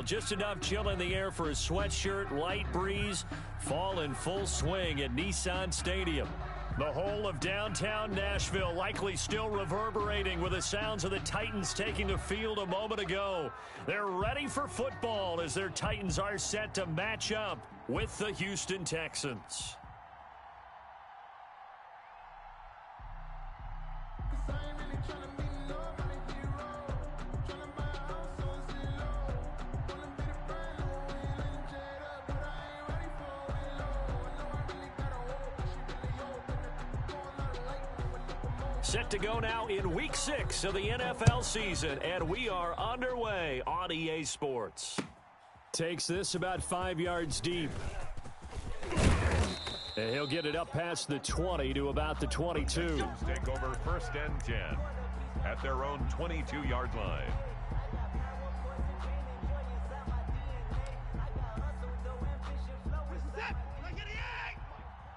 Just enough chill in the air for a sweatshirt, light breeze, fall in full swing at Nissan Stadium. The whole of downtown Nashville likely still reverberating with the sounds of the Titans taking the field a moment ago. They're ready for football as their Titans are set to match up with the Houston Texans. Set to go now in Week 6 of the NFL season, and we are underway on EA Sports. Takes this about 5 yards deep. And he'll get it up past the 20 to about the 22. Take over 1st and 10 at their own 22-yard line.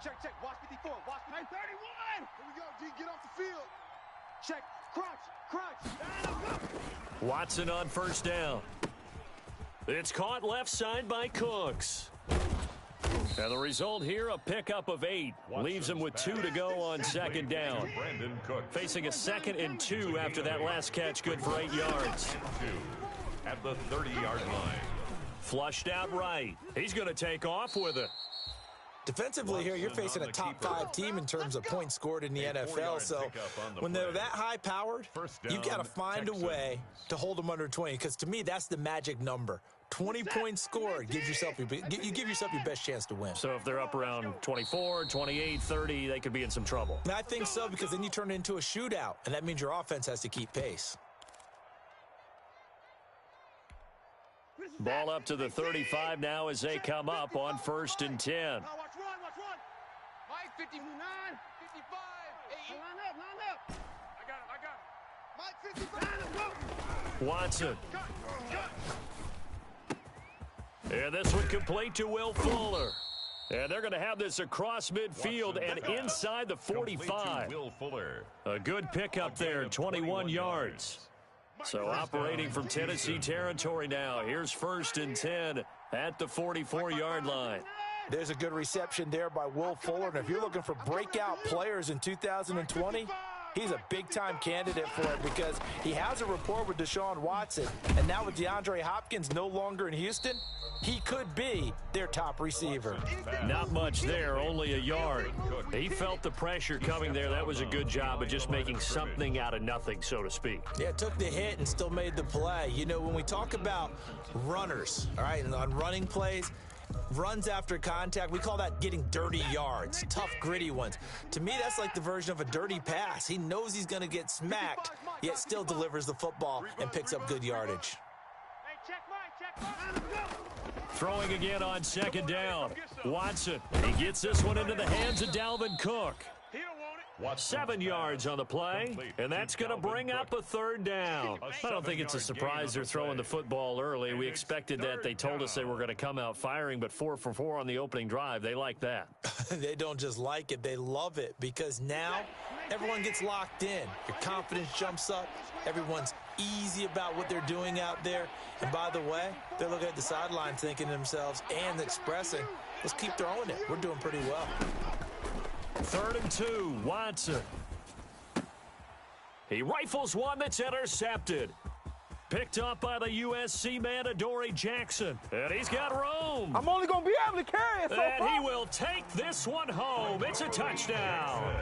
Check, watch 54, watch 31. Here we go, D, get off the field. Check, crunch. Watson on 1st down. It's caught left side by Cooks. And the result here, a pickup of 8. Leaves him with 2 to go on 2nd down. Facing a 2nd and 2 after that last catch, good for 8 yards. At the 30-yard line. Flushed out right. He's going to take off with it. Defensively here, you're facing a top 5 team in terms of points scored in the NFL, so when they're that high-powered, you've got to find a way to hold them under 20, because to me, that's the magic number. 20 points scored gives yourself you give yourself your best chance to win. So if they're up around 24, 28, 30, they could be in some trouble. And I think so, because then you turn it into a shootout, and that means your offense has to keep pace. Ball up to the 35 now as they come up on 1st and 10. Watch run. Mike, 59, 55, 8. Line up. I got him. Mike, 55. Watson. And this one complete to Will Fuller. And they're going to have this across midfield and inside the 45. Will Fuller. A good pickup there, 21 yards. So operating from Tennessee territory now. Here's 1st and 10 at the 44-yard line. There's a good reception there by Will Fuller. And if you're looking for breakout players in 2020, he's a big-time candidate for it, because he has a rapport with Deshaun Watson. And now with DeAndre Hopkins no longer in Houston, he could be their top receiver. Not much there, only a yard. He felt the pressure coming there. That was a good job of just making something out of nothing, so to speak. Yeah, took the hit and still made the play. You know, when we talk about runners, all right, and on running plays, runs after contact, we call that getting dirty yards, tough, gritty ones. To me, that's like the version of a dirty pass. He knows he's going to get smacked, yet still delivers the football and picks up good yardage. Throwing again on 2nd down. Watson, he gets this one into the hands of Dalvin Cook. 7 yards on the play, and that's going to bring up a 3rd down. I don't think it's a surprise they're throwing the football early. We expected that. They told us they were going to come out firing, but 4 for 4 on the opening drive. They like that. They don't just like it, they love it, because now everyone gets locked in. Your confidence jumps up. Everyone's easy about what they're doing out there. And by the way, they're looking at the sideline thinking to themselves and expressing, let's keep throwing it. We're doing pretty well. 3rd and 2, Watson. He rifles one that's intercepted. Picked up by the USC man, Adoree Jackson. And he's got room. I'm only going to be able to carry it so far. And he will take this one home. It's a touchdown.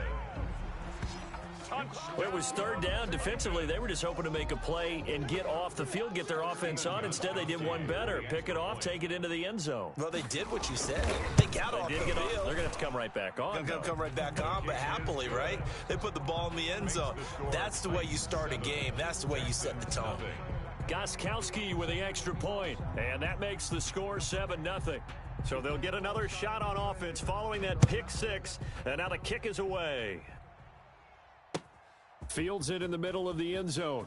It was 3rd down. Defensively, they were just hoping to make a play and get off the field, get their offense on. Instead, they did one better. Pick it off, take it into the end zone. Well, they did what you said. They got off the field. They're going to have to come right back on. They're going to come right back on, but happily, right? They put the ball in the end zone. That's the way you start a game. That's the way you set the tone. Gostkowski with the extra point, and that makes the score 7-0. So they'll get another shot on offense following that pick 6, and now the kick is away. Fields it in the middle of the end zone.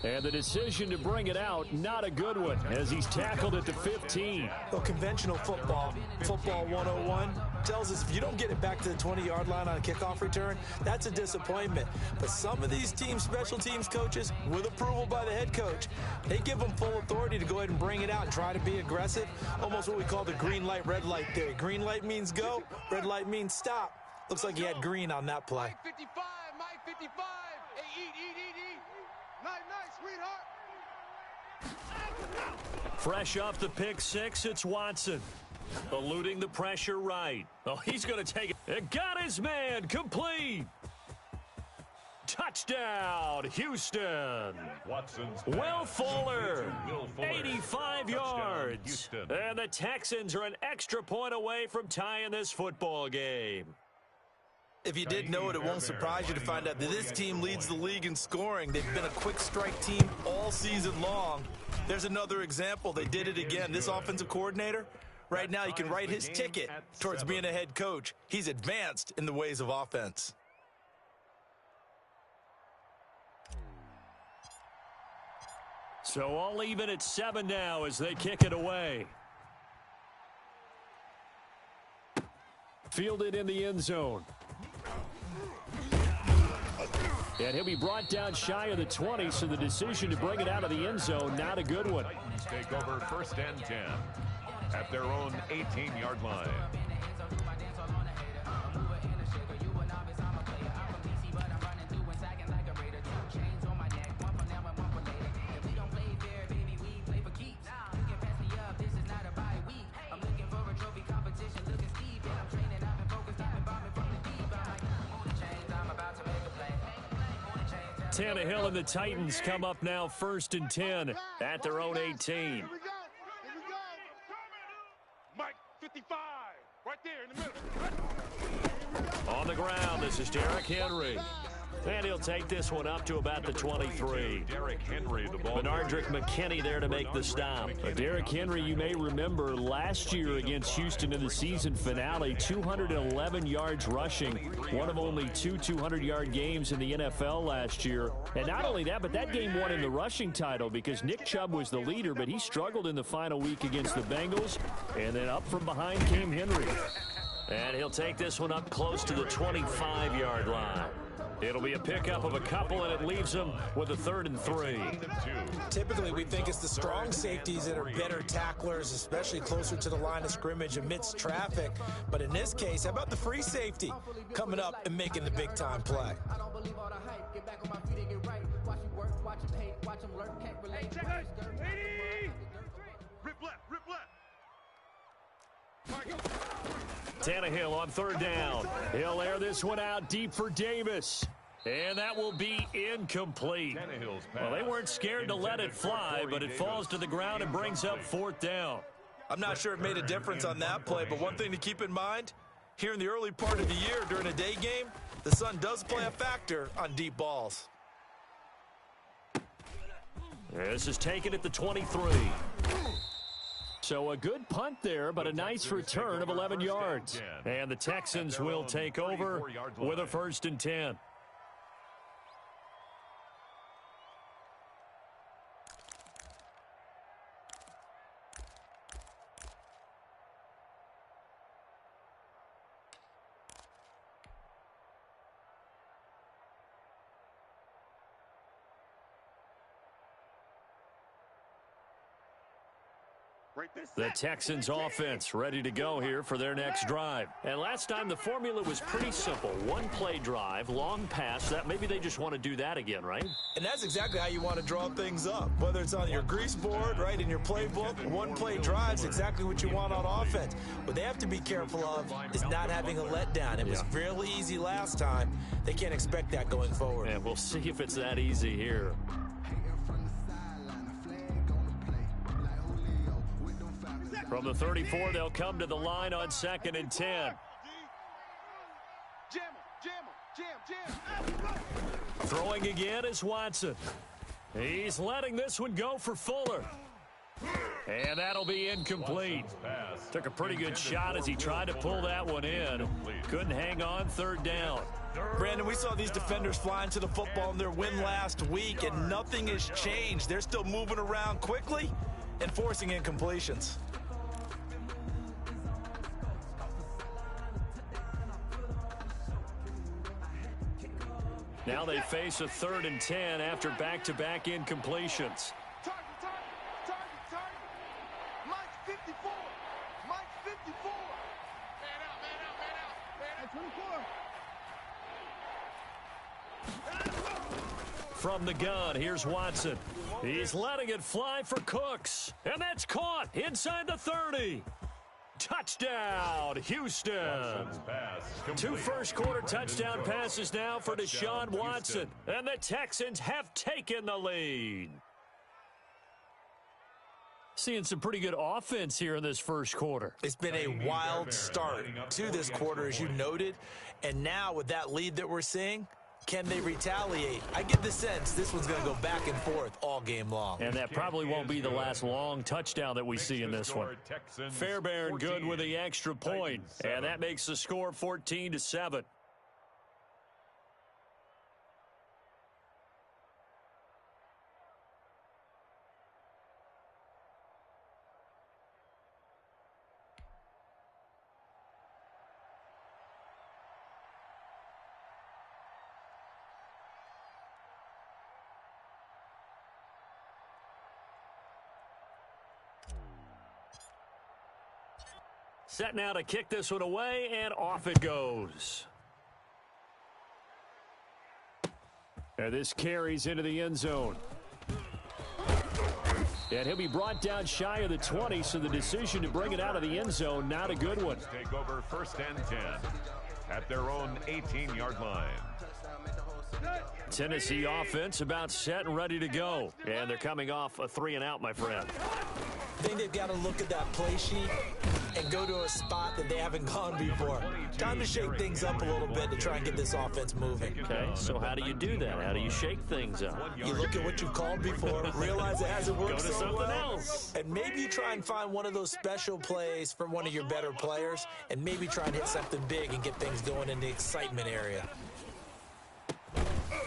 And the decision to bring it out, not a good one, as he's tackled at the 15. Well, conventional football 101, tells us if you don't get it back to the 20-yard line on a kickoff return, that's a disappointment. But some of these special teams coaches, with approval by the head coach, they give them full authority to go ahead and bring it out and try to be aggressive, almost what we call the green light, red light theory. Green light means go, red light means stop. Looks like he had green on that play. Mike 55, Mike 55. Hey, eat. Nice, sweetheart. Fresh off the pick six, it's Watson. Eluding the pressure right. Oh, he's going to take it. It got his man. Complete. Touchdown, Houston. Watson's Will Fuller, Will Fuller. 85 yards. And the Texans are an extra point away from tying this football game. If you didn't know it, it won't surprise you to find out that this team leads the league in scoring. They've been a quick strike team all season long. There's another example. They did it again. This offensive coordinator, right now, you can write his ticket towards being a head coach. He's advanced in the ways of offense. So all even at 7 now as they kick it away. Fielded in the end zone. And he'll be brought down shy of the 20, so the decision to bring it out of the end zone, not a good one. Take over 1st and 10 at their own 18-yard line. Tannehill and the Titans come up now 1st and 10 at their own 18. Here we go. Mike 55, right there in the middle. On the ground, this is Derrick Henry. And he'll take this one up to about the 23. Derrick Henry, the ball. Benardrick McKinney there to make the stop. Derrick Henry, you may remember last year against Houston in the season finale, 211 yards rushing, one of only two 200-yard games in the NFL last year. And not only that, but that game won in the rushing title because Nick Chubb was the leader, but he struggled in the final week against the Bengals. And then up from behind came Henry. And he'll take this one up close to the 25-yard line. It'll be a pickup of a couple, and it leaves them with a 3rd and 3. Typically, we think it's the strong safeties that are better tacklers, especially closer to the line of scrimmage amidst traffic. But in this case, how about the free safety coming up and making the big-time play? I don't believe all the hype. Get back on my feet and get right. Watch him work, watch him hate, watch him lurk, can't relate. Rip left. Tannehill on 3rd down. He'll air this one out deep for Davis. And that will be incomplete. Well, they weren't scared to let it fly, but it falls to the ground and brings up 4th down. I'm not sure it made a difference on that play, but one thing to keep in mind, here in the early part of the year during a day game, the sun does play a factor on deep balls. This is taken at the 23. So a good punt there, but a nice return of 11 yards. And the Texans will take over with a 1st and 10. The Texans offense ready to go here for their next drive. And last time the formula was pretty simple. One play drive, long pass. That maybe they just want to do that again, right? And that's exactly how you want to draw things up. Whether it's on your grease board, right, in your playbook, one play drive's exactly what you want on offense. What they have to be careful of is not having a letdown. It was fairly easy last time. They can't expect that going forward. And we'll see if it's that easy here. From the 34, they'll come to the line on 2nd and 10. Throwing again is Watson. He's letting this one go for Fuller. And that'll be incomplete. Took a pretty good shot as he tried to pull that one in. Couldn't hang on third down. Brandon, we saw these defenders flying to the football in their win last week, and nothing has changed. They're still moving around quickly and forcing incompletions. Now they face a 3rd and 10 after back-to-back incompletions. Target. Mike's 54. Mike's 54. Man out. Man at 24. From the gun, here's Watson. He's letting it fly for Cooks. And that's caught inside the 30. Touchdown, Houston. 2 first-quarter touchdown passes now for Deshaun Watson. And the Texans have taken the lead. Seeing some pretty good offense here in this first quarter. It's been a wild start to this quarter, as you noted. And now with that lead that we're seeing, can they retaliate? I get the sense this one's going to go back and forth all game long. And that probably won't be the last long touchdown that we see in this one. Fairbairn good with the extra point. And that makes the score 14-7. Set now to kick this one away, and off it goes. And this carries into the end zone. And he'll be brought down shy of the 20, so the decision to bring it out of the end zone, not a good one. Take over 1st and 10 at their own 18-yard line. Tennessee offense about set and ready to go. And they're coming off a 3-and-out, my friend. I think they've got to look at that play sheet and go to a spot that they haven't gone before. Time to shake things up a little bit to try and get this offense moving. Okay, so how do you do that? How do you shake things up? You look at what you've called before, realize it hasn't worked Go to so something well, else. and maybe you try and find one of those special plays from one of your better players, and maybe try and hit something big and get things going in the excitement area.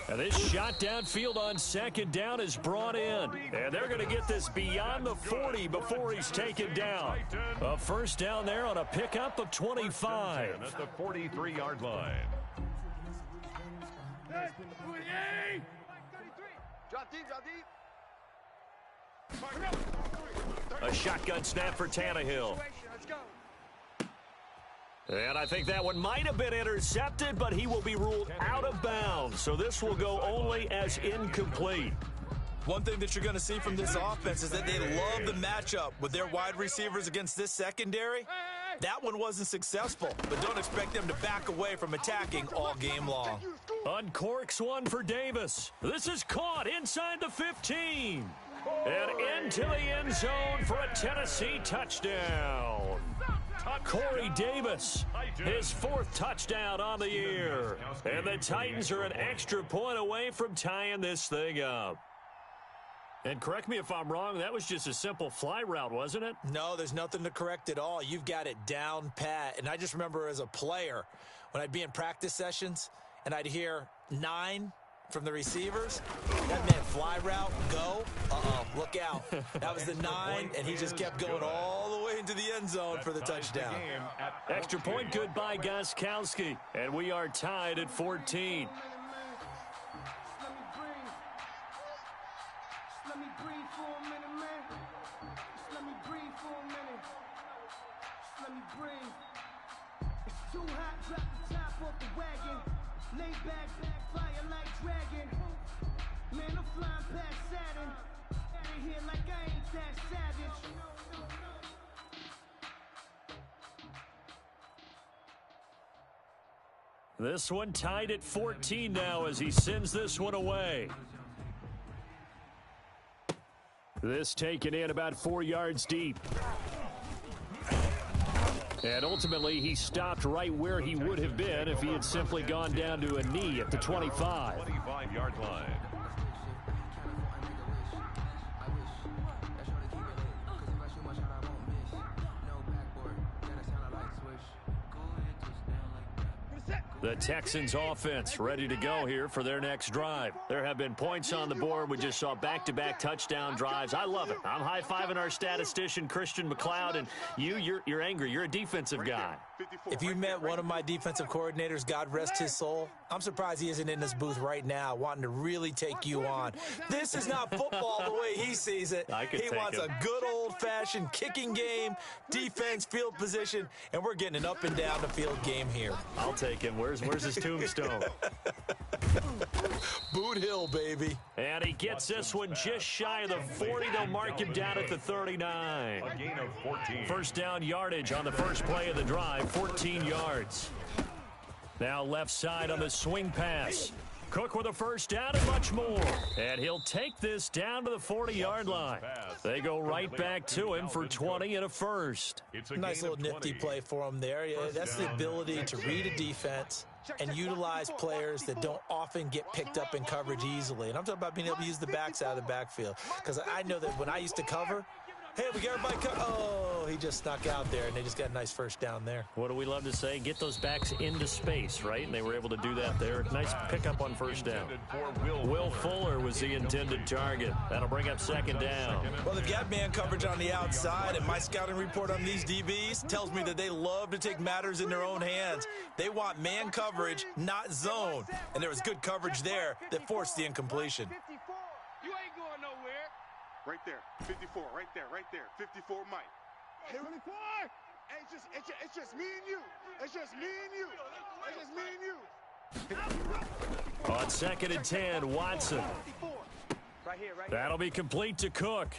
Now this shot downfield on 2nd down is brought in. And they're going to get this beyond the 40 before he's taken down. A first down there on a pickup of 25. At the 43-yard line. Drop deep. A shotgun snap for Tannehill. Let's go. And I think that one might have been intercepted, but he will be ruled out of bounds. So this will go only as incomplete. One thing that you're going to see from this offense is that they love the matchup with their wide receivers against this secondary. That one wasn't successful, but don't expect them to back away from attacking all game long. Uncorks one for Davis. This is caught inside the 15. And into the end zone for a Tennessee touchdown. Corey Davis, his 4th touchdown on the year. And the Titans are an extra point away from tying this thing up. And correct me if I'm wrong, that was just a simple fly route, wasn't it? No, there's nothing to correct at all. You've got it down pat. And I just remember as a player, when I'd be in practice sessions and I'd hear 9 from the receivers, that meant fly route, go, look out. That was the 9, and he just kept going all the way into the end zone for the touchdown. Extra point good by Gostkowski, and we are tied at 14. Let me breathe for a minute, man. Let me breathe for a minute. Let me breathe. It's too hot, drop the top off the wagon. Lay back, fire like dragon. Man, I'm flying past Saturn. Out of here like I ain't that savage. This one tied at 14 now as he sends this one away. This taken in about 4 yards deep. And ultimately, he stopped right where he would have been if he had simply gone down to a knee at the 25. 25-yard line. The Texans offense ready to go here for their next drive. There have been points on the board. We just saw back-to-back touchdown drives. I love it. I'm high-fiving our statistician, Christian McLeod, and you're angry. You're a defensive guy. If you met one of my defensive coordinators, God rest his soul, I'm surprised he isn't in this booth right now wanting to really take you on. This is not football the way he sees it. He wants a good old-fashioned kicking game, defense, field position, and we're getting an up-and-down-the-field game here. I'll take him. Where's his tombstone? Boot Hill, baby. And he gets this one just shy of the 40. They'll mark him down at the 39. A gain of 14. First down yardage on the first play of the drive, 14 yards. Now left side on the swing pass. Cook with a first down and much more. And he'll take this down to the 40-yard line. They go right back to him for 20 and a first. Nice little nifty play for him there. Yeah, that's the ability to read a defense and utilize players that don't often get picked up in coverage easily. And I'm talking about being able to use the backs out of the backfield. Because I know that when I used to cover, hey, we got everybody oh, he just snuck out there, and they just got a nice first down there. What do we love to say? Get those backs into space, right? And they were able to do that there. Nice pickup on first down. Will Fuller was the intended target. That'll bring up second down. Well, they've got man coverage on the outside, and my scouting report on these DBs tells me that they love to take matters in their own hands. They want man coverage, not zone. And there was good coverage there that forced the incompletion. You ain't going nowhere. Right there, 54, right there, 54 Mike. Hey, 24. Hey, it's just me and you. It's just me and you. It's just me and you. On second and 10, Watson. Right here. That'll be complete to Cook.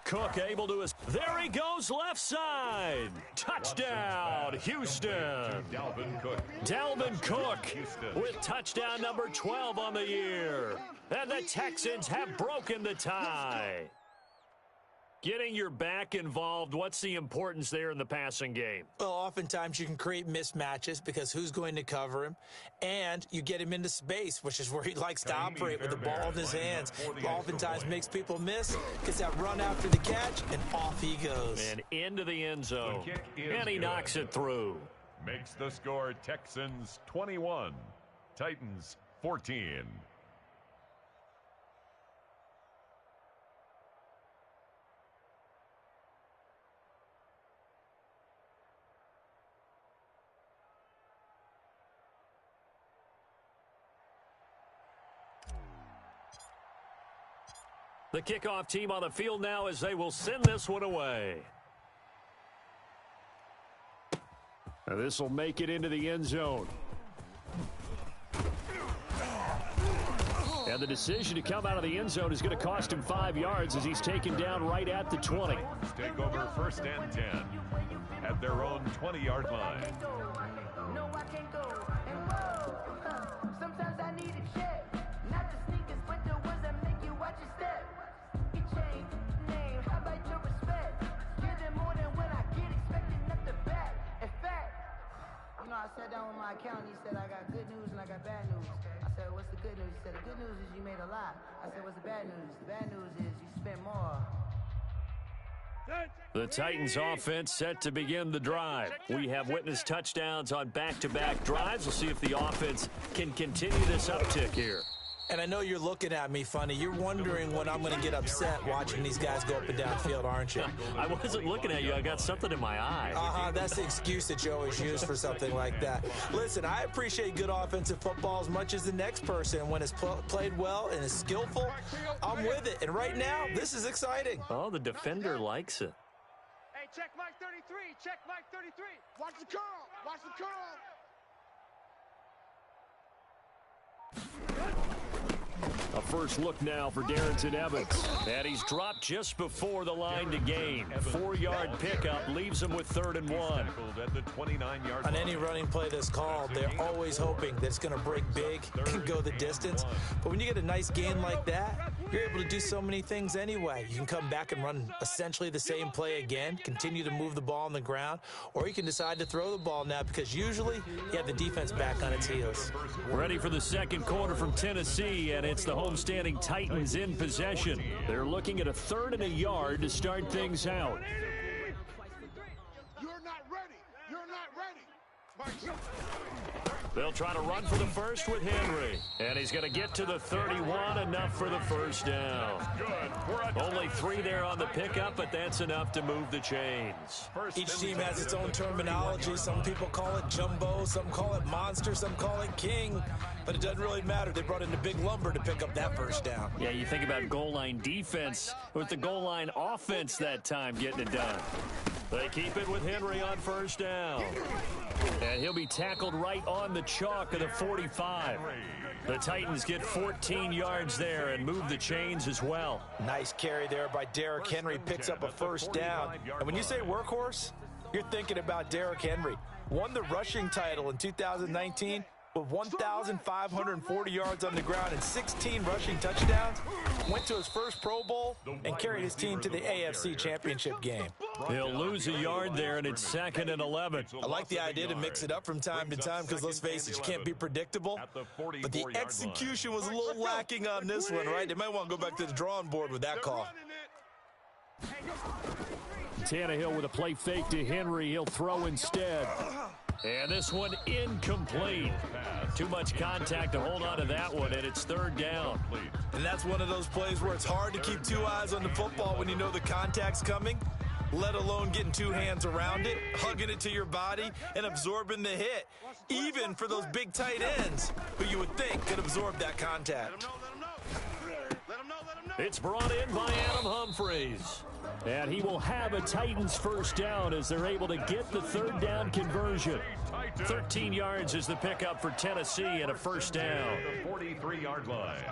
Cook able to there he goes left side. Touchdown, Houston. Dalvin Cook with touchdown number 12 on the year. And the Texans have broken the tie. Getting your back involved, what's the importance there in the passing game? Well, oftentimes you can create mismatches because who's going to cover him, and you get him into space, which is where he likes to operate with the ball in his hands. Oftentimes makes people miss, gets that run after the catch, and off he goes. And into the end zone, and he knocks it through. Makes the score Texans 21, Titans 14. The kickoff team on the field now as they will send this one away. This will make it into the end zone. And the decision to come out of the end zone is going to cost him 5 yards as he's taken down right at the 20. Take over first and 10 at their own 20-yard line. No, I can't go. And whoa, sometimes I need a check. Not the sneakers, but the ones that make you watch your step. Get changed, name, how about your respect? Give them more than what I get, expecting nothing back. In fact, you know, I sat down with my accountant. He said, I got good news and I got bad news. I said, what's the good news? He said, the good news is you made a lot. I said, what's the bad news? The bad news is you spent more. The Titans offense set to begin the drive. We have witnessed touchdowns on back-to-back drives. We'll see if the offense can continue this uptick here. And I know you're looking at me funny. You're wondering when I'm going to get upset watching these guys go up and down field, aren't you? I wasn't looking at you. I got something in my eye. That's the excuse that you always use for something like that. Listen, I appreciate good offensive football as much as the next person. When it's played well and is skillful, I'm with it. And right now, this is exciting. Oh, the defender likes it. Hey, check Mike 33. Check Mike 33. Watch the curl. Watch the curl. A first look now for Darrington Evans. And he's dropped just before the line to gain. 4-yard pickup leaves him with 3rd and 1. At the 29-yard On any running play that's called, they're always hoping that it's going to break big and go the distance. But when you get a nice gain like that, you're able to do so many things anyway. You can come back and run essentially the same play again, continue to move the ball on the ground, or you can decide to throw the ball now because usually you have the defense back on its heels. Ready for the second quarter from Tennessee, and it's the homestanding Titans in possession. They're looking at a 3rd and a yard to start things out. You're not ready. You're not ready. They'll try to run for the first with Henry. And he's going to get to the 31, enough for the first down. Only 3 there on the pickup, but that's enough to move the chains. Each team has its own terminology. Some people call it jumbo, some call it monster, some call it king. But it doesn't really matter. They brought in the big lumber to pick up that first down. Yeah, you think about goal line defense with the goal line offense that time getting it done. They keep it with Henry on first down. And he'll be tackled right on the chalk of the 45. The Titans get 14 yards there and move the chains as well. Nice carry there by Derrick Henry. Picks up a first down. And when you say workhorse, you're thinking about Derrick Henry. Won the rushing title in 2019 with 1,540 yards on the ground and 16 rushing touchdowns. Went to his first Pro Bowl and carried his team to the AFC Championship game. He'll lose a yard there, and it's 2nd and 11. I like the idea to mix it up from time to time because, let's face it, you can't be predictable. But the execution was a little lacking on this one, right? They might want to go back to the drawing board with that call. Tannehill with a play fake to Henry. He'll throw instead. And this one incomplete. Too much contact to hold on to that one, and it's 3rd down. And that's one of those plays where it's hard to keep 2 eyes on the football when you know the contact's coming, let alone getting 2 hands around it, hugging it to your body, and absorbing the hit, even for those big tight ends who you would think could absorb that contact. It's brought in by Adam Humphries. And he will have a Titans first down as they're able to get the 3rd down conversion. 13 yards is the pickup for Tennessee and a first down. The 43-yard line.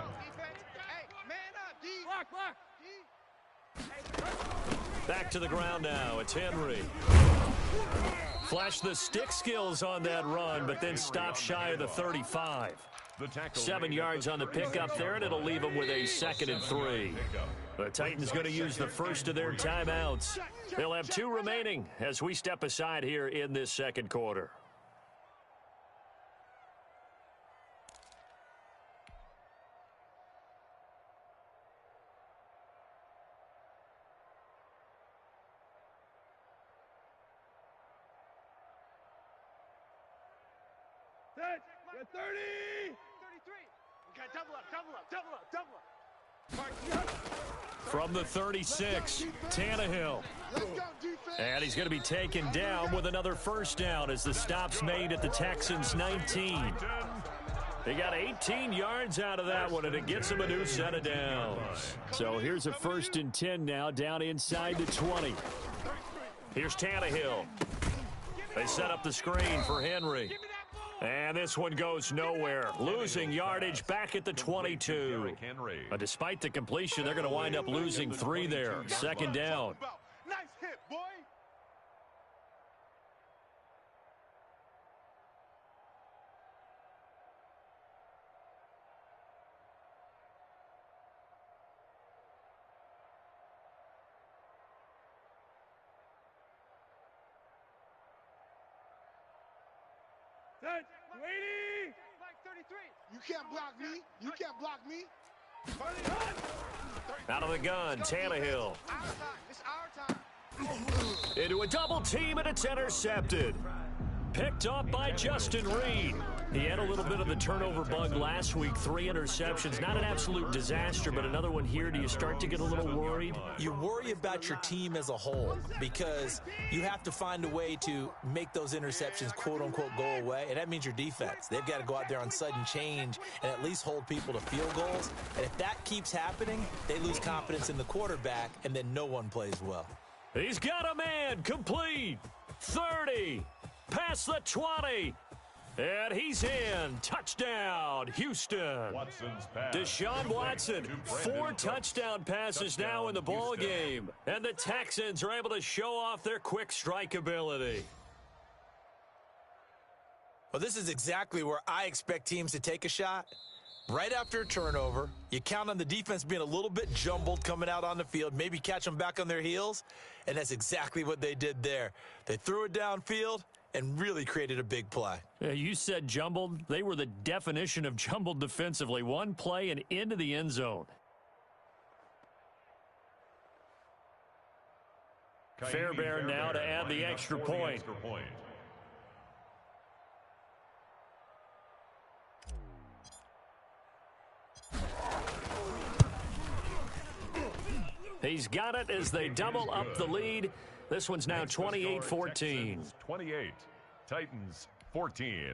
Back to the ground now. It's Henry. Flashed the stick skills on that run, but then stopped shy of the 35. 7 yards on the pickup there, and it'll leave them with a 2nd and 3. The Titans going to use the first of their timeouts. They'll have 2 remaining as we step aside here in this 2nd quarter. Get 30! 33. Okay, double up. From the 36, Tannehill. Let's go, defense. And he's going to be taken down with another first down as the stop's made at the Texans' 19. They got 18 yards out of that one, and it gets them a new set of downs. So here's a 1st and 10 now, down inside the 20. Here's Tannehill. They set up the screen for Henry. And this one goes nowhere. Losing yardage back at the 22. Despite the completion, they're going to wind up losing 3 there. 2nd down. Nice hit, boy. Waiting! Like 33. You can't block me. You can't block me. Out of the gun, Tannehill. Our time. It's our time. Into a double team, and it's intercepted. Picked off by Justin Reed. He had a little bit of the turnover bug last week. 3 interceptions. Not an absolute disaster, but another one here. Do you start to get a little worried? You worry about your team as a whole because you have to find a way to make those interceptions, quote-unquote, go away, and that means your defense. They've got to go out there on sudden change and at least hold people to field goals. And if that keeps happening, they lose confidence in the quarterback, and then no one plays well. He's got a man. Complete. 30. Past the 20. And he's in. Touchdown, Houston. Deshaun Watson, 4 touchdown passes now in the ball game. And the Texans are able to show off their quick strike ability. Well, this is exactly where I expect teams to take a shot. Right after a turnover, you count on the defense being a little bit jumbled coming out on the field, maybe catch them back on their heels, and that's exactly what they did there. They threw it downfield and really created a big play. Yeah, you said jumbled. They were the definition of jumbled defensively. One play and into the end zone. Fairbairn now to add the extra point. He's got it as they double up the lead. This one's now 28-14. 28, Titans 14.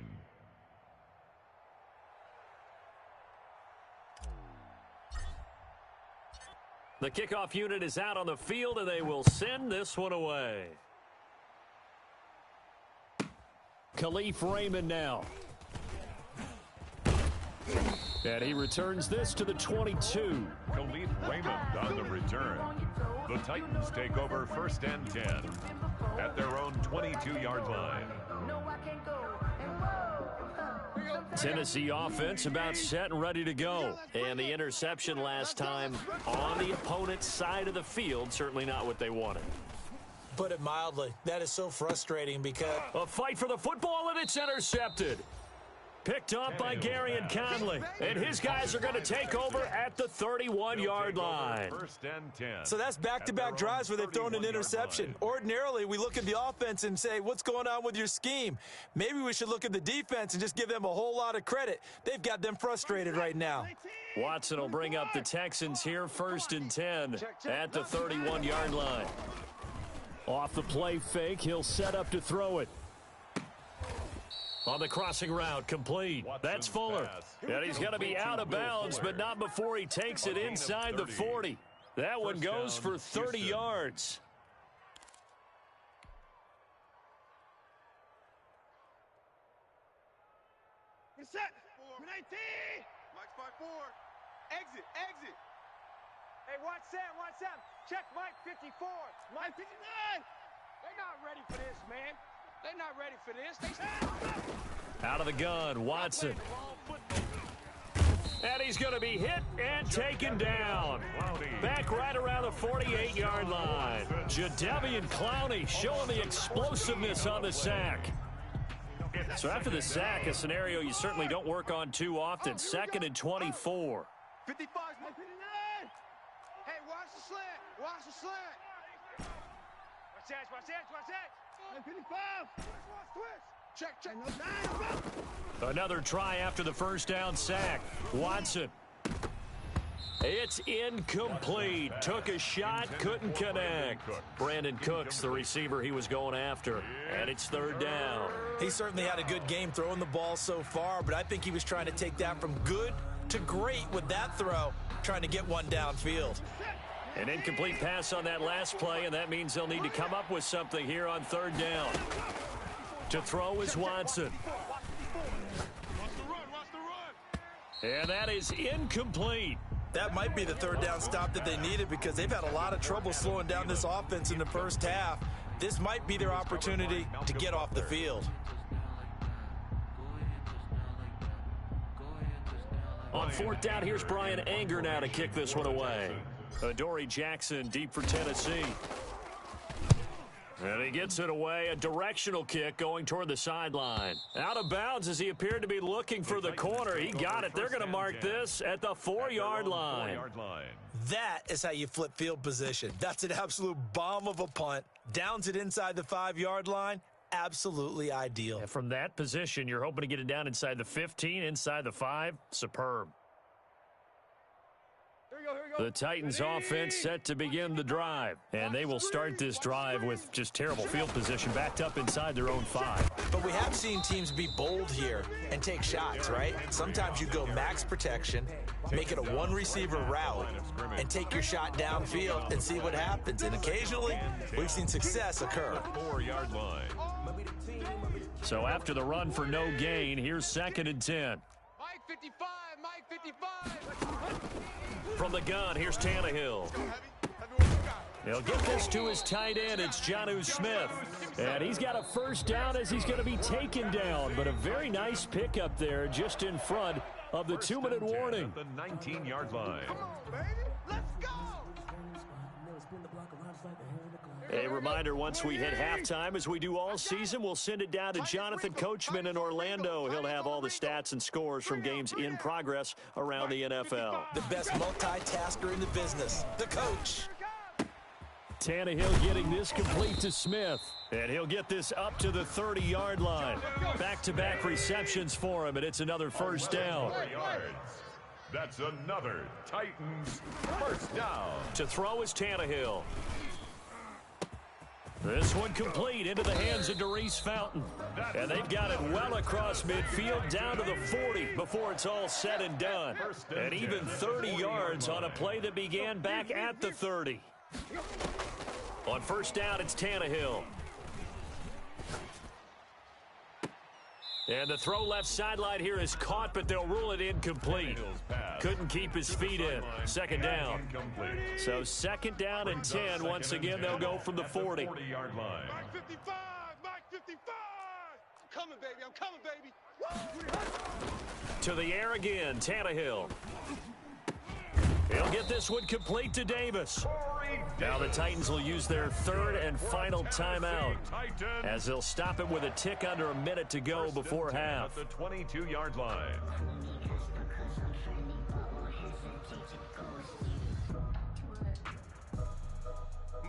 The kickoff unit is out on the field, and they will send this one away. Khalif Raymond now. And he returns this to the 22. Khalif Raymond on the return. The Titans take over 1st and 10 at their own 22-yard line. Tennessee offense about set and ready to go. And the interception last time on the opponent's side of the field, certainly not what they wanted. Put it mildly, that is so frustrating because... A fight for the football, and it's intercepted. Picked off by Gary and Conley. And his guys are going to take over at the 31-yard line. 1st and 10. So that's back-to-back drives where they've thrown an interception. Ordinarily, we look at the offense and say, what's going on with your scheme? Maybe we should look at the defense and just give them a whole lot of credit. They've got them frustrated right now. Watson will bring up the Texans here, 1st and 10 at the 31-yard line. Off the play fake, he'll set up to throw it. On the crossing route, complete. That's Fuller. And he's going to be out of bounds, but not before he takes it inside the 40. That one goes for 30 yards. Get set. 19. Mike's 5-4. Exit, exit. Hey, watch Sam. Check Mike 54. Mike 59. They're not ready for this, man. They're not ready for this. Out of the gun, Watson. And he's going to be hit and taken down. Back right around the 48-yard line. Jadeveon Clowney showing the explosiveness on the sack. So after the sack, a scenario you certainly don't work on too often. 2nd and 24. 55. 59. Hey, watch the slant. Watch the slant. Watch that. 55. Switch. Check. No time. Another try after the first down sack. Watson. It's incomplete. Took a shot, couldn't connect. Brandon Cooks, the receiver he was going after. And it's 3rd down. He certainly had a good game throwing the ball so far, but I think he was trying to take that from good to great with that throw, trying to get one downfield. An incomplete pass on that last play, and that means they'll need to come up with something here on 3rd down. To throw is Watson. And that is incomplete. That might be the 3rd down stop that they needed because they've had a lot of trouble slowing down this offense in the first half. This might be their opportunity to get off the field. On 4th down, here's Brian Anger now to kick this one away. Adoree Jackson deep for Tennessee. And he gets it away, a directional kick going toward the sideline. Out of bounds as he appeared to be looking for the corner. He got it. They're going to mark this at the 4-yard line. That is how you flip field position. That's an absolute bomb of a punt. Downs it inside the 5-yard line. Absolutely ideal. And from that position, you're hoping to get it down inside the 15, inside the 5. Superb. The Titans offense set to begin the drive. And they will start this drive with just terrible field position backed up inside their own 5. But we have seen teams be bold here and take shots, right? Sometimes you go max protection, make it a one-receiver route, and take your shot downfield and see what happens. And occasionally, we've seen success occur. 4-yard line. So after the run for no gain, here's 2nd and 10. Mike 55. Mike 55. From the gun, here's Tannehill. He'll get this to his tight end. It's Jonnu Smith. And he's got a first down as he's going to be taken down. But a very nice pickup there just in front of the 2-minute warning. At the 19-yard line. Come on, baby. Let's go. A reminder, once we hit halftime, as we do all season, we'll send it down to Jonathan Coachman in Orlando. He'll have all the stats and scores from games in progress around the NFL. The best multitasker in the business, the coach. Tannehill getting this complete to Smith. And he'll get this up to the 30-yard line. Back-to-back receptions for him, and it's another first down. That's another Titans first down. To throw is Tannehill. This one complete into the hands of Darius Fountain. And they've got it well across midfield down to the 40 before it's all said and done. And even 30 yards on a play that began back at the 30. On first down, it's Tannehill. And the throw left sideline here is caught, but they'll rule it incomplete. Couldn't keep his feet in. Second down. So second down and 10. Once again, they'll go from the 40. 40-yard line. Mike 55, Mike 55. I'm coming, baby. I'm coming, baby. To the air again, Tannehill. He'll get this one complete to Davis. Now the Titans will use their third and final timeout, as they'll stop it with a tick under a minute to go before half. At the 22-yard line.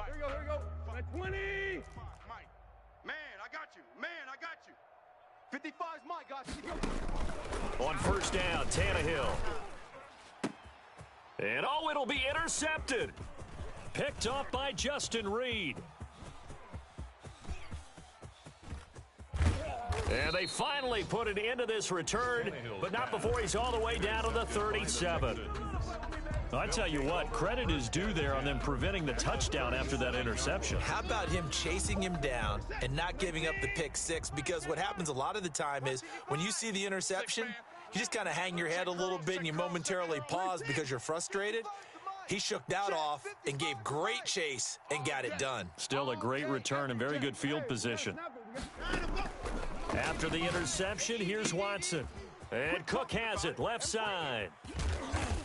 Here we go. At 20. Mike. Man, I got you. Man, I got you. 55's Mike. Got you. On first down, Tannehill. And oh, it'll be intercepted. Picked off by Justin Reed. And they finally put an end to this return, but not before he's all the way down to the 37. I tell you what, credit is due there on them preventing the touchdown after that interception. How about him chasing him down and not giving up the pick six? Because what happens a lot of the time is when you see the interception, you just kind of hang your head a little bit and you momentarily pause because you're frustrated. He shook that off and gave great chase and got it done. Still a great return and very good field position. After the interception, here's Watson. And Cook has it, left side.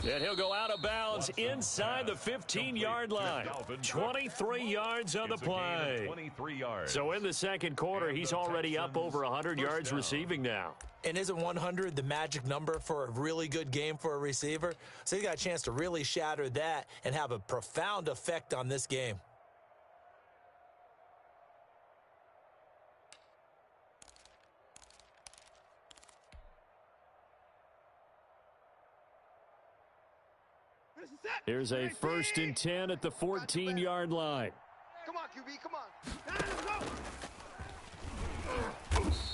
And he'll go out of bounds inside the 15-yard line. 23 yards on the play. 23 yards. So in the second quarter, he's already up over 100 yards receiving now. And isn't 100 the magic number for a really good game for a receiver? So he got a chance to really shatter that and have a profound effect on this game. Here's a 1st and 10 at the 14-yard line. Come on, QB. Come on.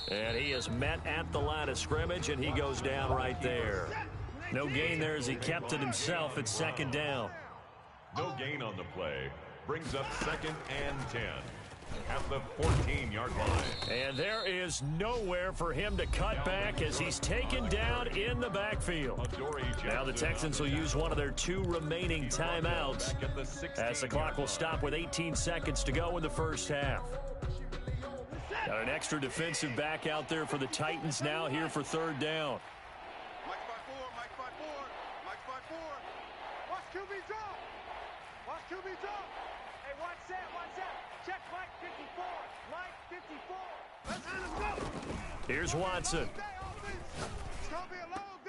And he is met at the line of scrimmage, and he goes down right there. No gain there as he kept it himself at second down. No gain on the play. Brings up 2nd and 10 at the 14-yard line. And there is nowhere for him to cut back as he's taken down in the backfield. Now the Texans will use one of their 2 remaining timeouts as the clock will stop with 18 seconds to go in the first half. Got an extra defensive back out there for the Titans now here for third down. Mike 5-4, Mike 5-4, Mike 5-4. Watch QB drop. Watch QB drop. Hey, watch that, watch that. Check Mike 54, Mike 54. Let's go. Here's Watson. It's going to be a long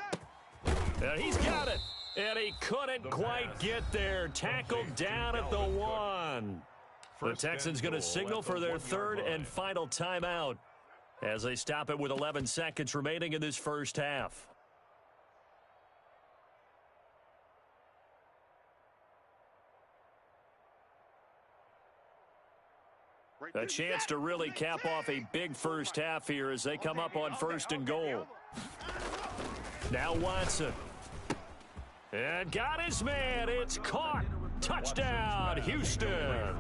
day. And he's got it. And he couldn't quite get there. Tackled down at the 1. The Texans going to signal for their third and final timeout as they stop it with 11 seconds remaining in this first half. A chance to really cap off a big first half here as they come up on 1st and goal. Now Watson. And got his man. It's caught. Touchdown, Houston.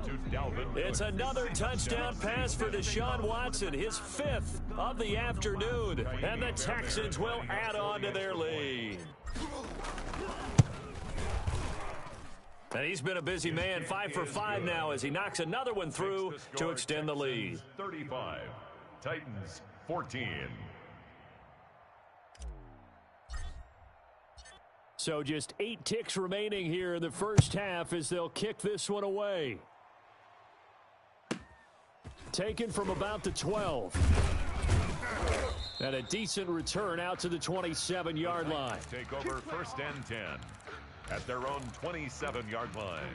It's another touchdown pass for Deshaun Watson, his 5th of the afternoon. And the Texans will add on to their lead. And he's been a busy man, 5 for 5 now as he knocks another one through to extend the lead. 35, Titans 14. So just 8 ticks remaining here in the first half as they'll kick this one away. Taken from about the 12. And a decent return out to the 27-yard line. Take over 1st and 10 at their own 27-yard line.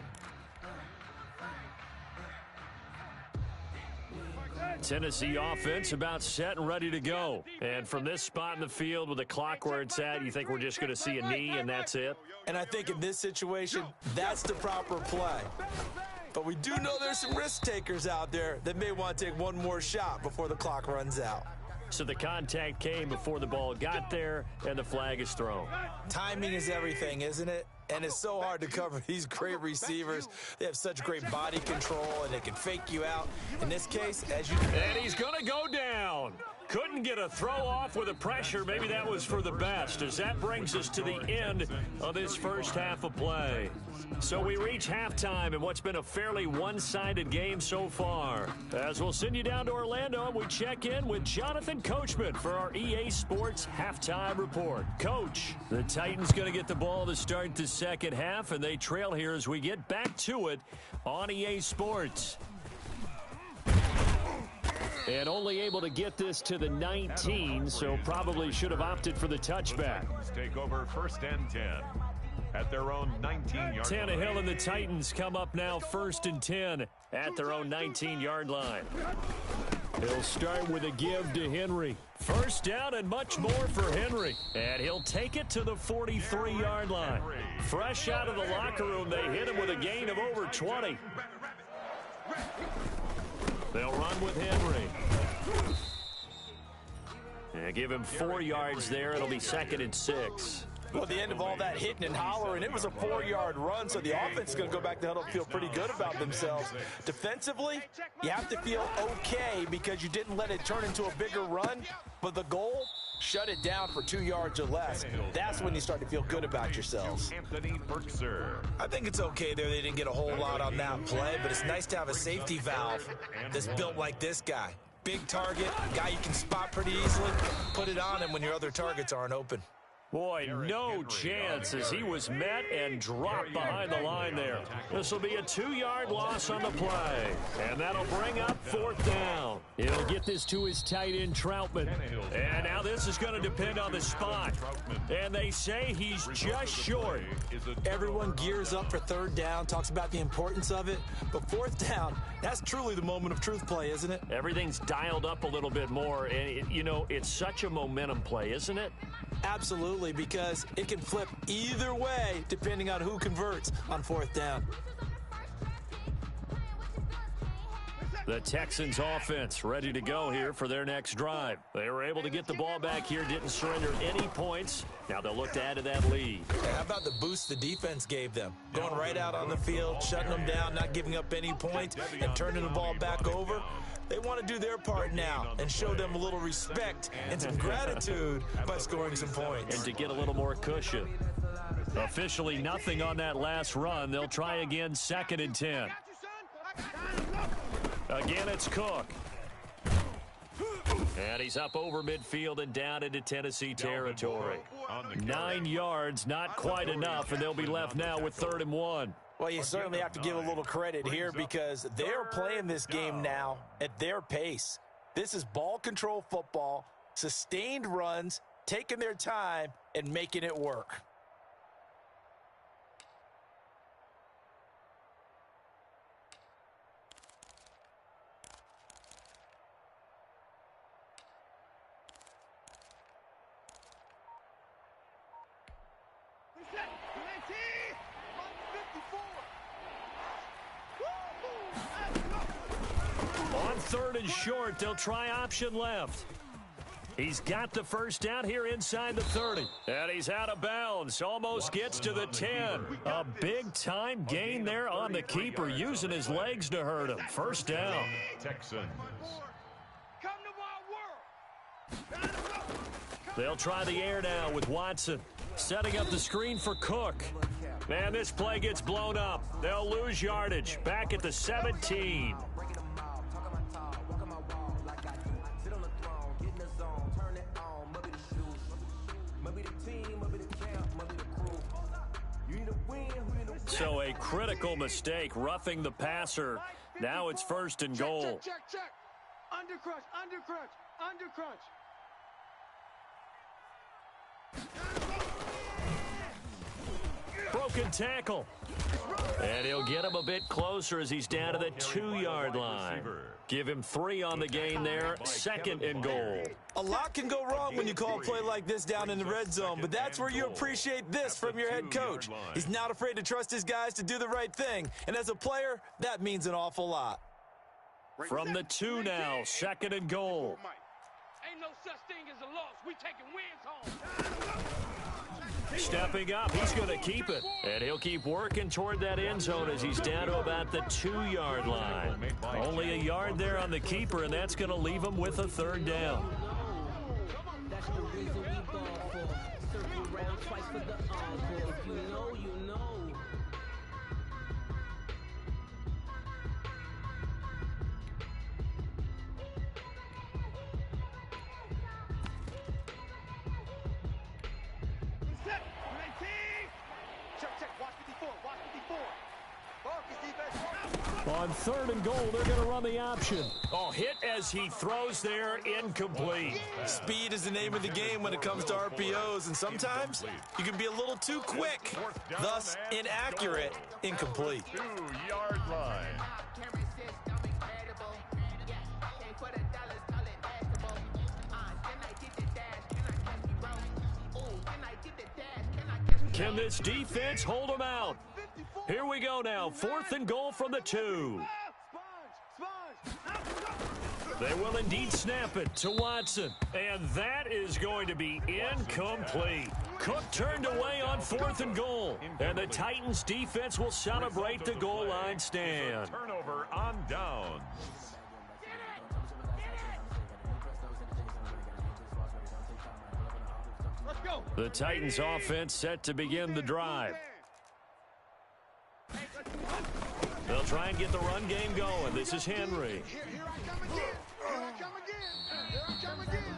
Tennessee offense about set and ready to go. And from this spot in the field with the clock where it's at, you think we're just going to see a knee and that's it? And I think in this situation, that's the proper play. But we do know there's some risk takers out there that may want to take one more shot before the clock runs out. So the contact came before the ball got there, and the flag is thrown. Timing is everything, isn't it? And it's so hard to cover these great receivers. They have such great body control, and they can fake you out. In this case, as you... And he's going to go down. Couldn't get a throw off with the pressure. Maybe that was for the best, as that brings us to the end of this first half of play. So we reach halftime in what's been a fairly one-sided game so far. As we'll send you down to Orlando, and we check in with Jonathan Coachman for our EA Sports Halftime Report. Coach, the Titans going to get the ball to start the second half, and they trail here as we get back to it on EA Sports. And only able to get this to the 19, so probably should have opted for the touchback. Take over first and 10 at their own 19-yard line. Tannehill and the Titans come up now first and 10 at their own 19-yard line. He'll start with a give to Henry. First down and much more for Henry. And he'll take it to the 43-yard line. Fresh out of the locker room, they hit him with a gain of over 20. They'll run with Henry. And give him 4 yards there. It'll be 2nd and 6. Well, at the end of all that hitting and hollering, it was a 4-yard run, so the offense is going to go back to huddle and feel pretty good about themselves. Defensively, you have to feel okay because you didn't let it turn into a bigger run, but the goal, shut it down for 2 yards or less. That's when you start to feel good about yourselves. I think it's okay there. They didn't get a whole lot on that play, but it's nice to have a safety valve that's built like this guy. Big target, guy you can spot pretty easily. Put it on him when your other targets aren't open. Boy, no chance as he was met and dropped behind the line there. This will be a 2-yard loss on the play, and that'll bring up 4th down. He'll get this to his tight end, Troutman. And now this is going to depend on the spot. And they say he's just short. Everyone gears up for 3rd down, talks about the importance of it. But 4th down, that's truly the moment of truth play, isn't it? Everything's dialed up a little bit more. And, it's such a momentum play, isn't it? Absolutely, because it can flip either way depending on who converts on 4th down. The Texans offense ready to go here for their next drive. They were able to get the ball back here, didn't surrender any points. Now they'll look to add to that lead. How about the boost the defense gave them? Going right out on the field, shutting them down, not giving up any points, and turning the ball back over. They want to do their part now and show them a little respect and some gratitude by scoring some points. And to get a little more cushion. Officially nothing on that last run. They'll try again, 2nd and 10. Again, it's Cook. And he's up over midfield and down into Tennessee territory. 9 yards, not quite enough, and they'll be left now with 3rd and 1. Well, you certainly have to give a little credit here because they're playing this game now at their pace. This is ball control football, sustained runs, taking their time, and making it work. On 3rd and short, they'll try option left. He's got the first down here inside the 30. And he's out of bounds. Almost gets to the 10. A big-time gain there on the keeper, using his legs to hurt him. First down. Texans. They'll try the air now with Watson. Setting up the screen for Cook. And this play gets blown up. They'll lose yardage. Back at the 17. So a critical mistake, roughing the passer. Now it's 1st and goal. Check. Undercrunch. Broken tackle. And he'll get him a bit closer as he's down to the 2-yard line. Give him 3 on the game there. 2nd and goal. A lot can go wrong when you call a play like this down in the red zone, but that's where you appreciate this from your head coach. He's not afraid to trust his guys to do the right thing, and as a player, that means an awful lot. From the 2 now, 2nd and goal. Ain't no such thing as a loss. We taking wins home. Stepping up, he's going to keep it. And he'll keep working toward that end zone as he's down to about the 2-yard line. Only a yard there on the keeper, and that's going to leave him with a 3rd down. That's the reason we ball for. Circle round twice for the encore. If you know, you know. On 3rd and goal, they're going to run the option. Oh, hit as he throws there, incomplete. Speed is the name of the game when it comes to RPOs, and sometimes you can be a little too quick, thus inaccurate, incomplete. 2-yard line. Can this defense hold him out? Here we go now. 4th and goal from the 2. They will indeed snap it to Watson. And that is going to be incomplete. Cook turned away on 4th and goal. And the Titans defense will celebrate the goal line stand. Turnover on downs. The Titans offense set to begin the drive. They'll try and get the run game going. This is Henry.